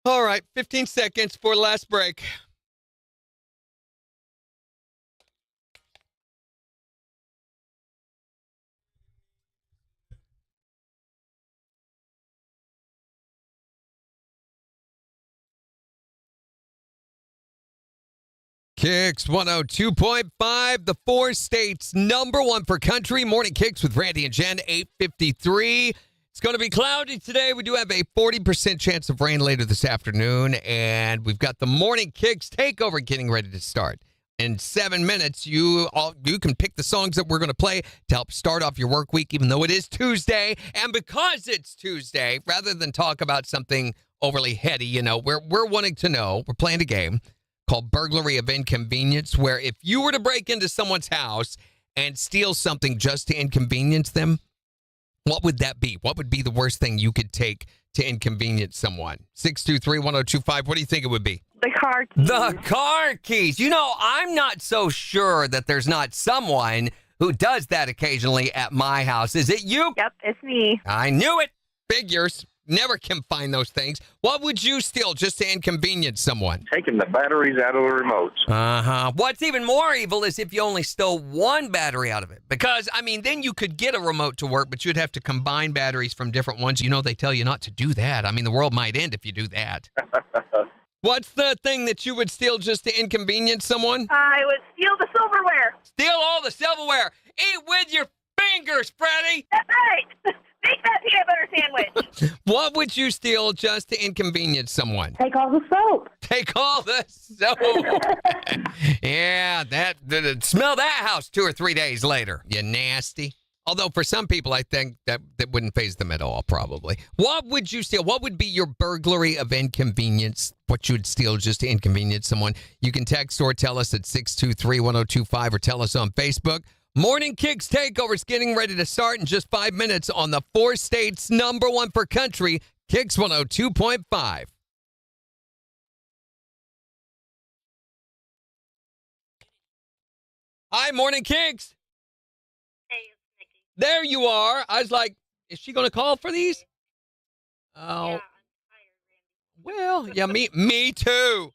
All right, 15 seconds for last break. KIX 102.5, the four states number one for country. Morning KIX with Randy and Jen, 8:53. It's going to be cloudy today. We do have a 40% chance of rain later this afternoon, and we've got the morning KIX takeover getting ready to start. In 7 minutes, you can pick the songs that we're going to play to help start off your work week, even though it is Tuesday. And because it's Tuesday, rather than talk about something overly heady, we're wanting to know, we're playing a game called Burglary of Inconvenience, where if you were to break into someone's house and steal something just to inconvenience them, what would that be? What would be the worst thing you could take to inconvenience someone? 623-1025. What do you think it would be? The car keys. The car keys. You know, I'm not so sure that there's not someone who does that occasionally at my house. Is it you? Yep, it's me. I knew it. Figures. Never can find those things. What would you steal just to inconvenience someone? Taking the batteries out of the remotes. Uh-huh. What's even more evil is if you only stole one battery out of it. Because, I mean, then you could get a remote to work, but you'd have to combine batteries from different ones. You know, they tell you not to do that. I mean, the world might end if you do that. What's the thing that you would steal just to inconvenience someone? I would steal the silverware. Steal all the silverware. Eat with your fingers, Freddie. That's right. Make that peanut butter sandwich. What would you steal just to inconvenience someone? Take all the soap. Take all the soap. Yeah, smell that house 2 or 3 days later. You nasty. Although for some people, I think that wouldn't faze them at all, probably. What would you steal? What would be your burglary of inconvenience? What you would steal just to inconvenience someone? You can text or tell us at 623-1025 or tell us on Facebook. Morning Kicks Takeover is getting ready to start in just 5 minutes on the 4 states #1 for country, KIX 102.5. Hi, Morning Kicks. Hey, it's Nikki. There you are. I was like, is she going to call for these? Oh, Yeah, I'm tired, Randy. well, yeah, me too.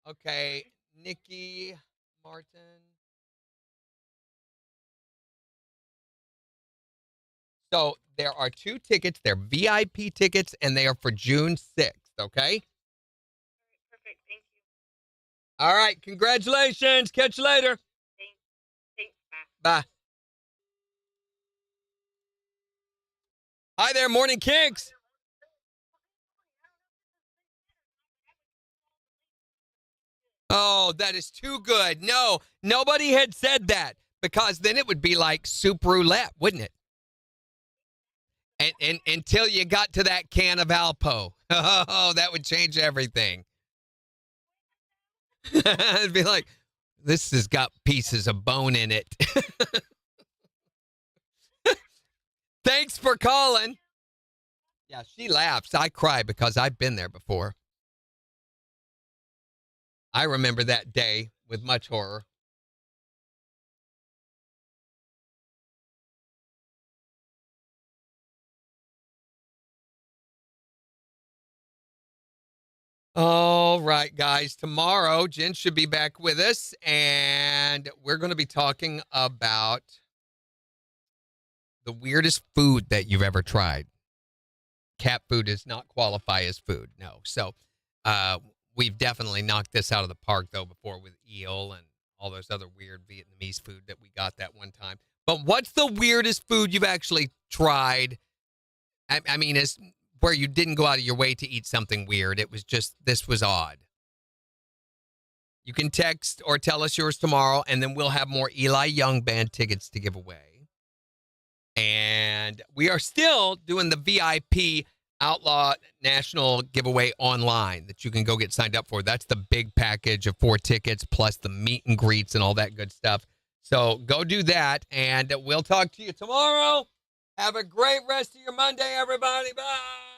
Okay, Nikki Martin. So there are 2 tickets. They're VIP tickets, and they are for June 6th, okay? Perfect. Thank you. All right, congratulations. Catch you later. Thanks. Bye. Bye. Hi there, Morning Kicks. Oh, that is too good. No, nobody had said that because then it would be like soup roulette, wouldn't it? And until you got to that can of Alpo. Oh, that would change everything. It'd be like, this has got pieces of bone in it. Thanks for calling. Yeah, she laughs. I cry because I've been there before. I remember that day with much horror. All right, guys. Tomorrow, Jen should be back with us, and we're going to be talking about the weirdest food that you've ever tried. Cat food does not qualify as food, no. So we've definitely knocked this out of the park, though, before with eel and all those other weird Vietnamese food that we got that one time. But what's the weirdest food you've actually tried? I mean, is where you didn't go out of your way to eat something weird. It was just, this was odd. You can text or tell us yours tomorrow, and then we'll have more Eli Young Band tickets to give away. And we are still doing the VIP Outlaw National giveaway online that you can go get signed up for. That's the big package of 4 tickets plus the meet and greets and all that good stuff. So go do that, and we'll talk to you tomorrow. Have a great rest of your Monday, everybody. Bye.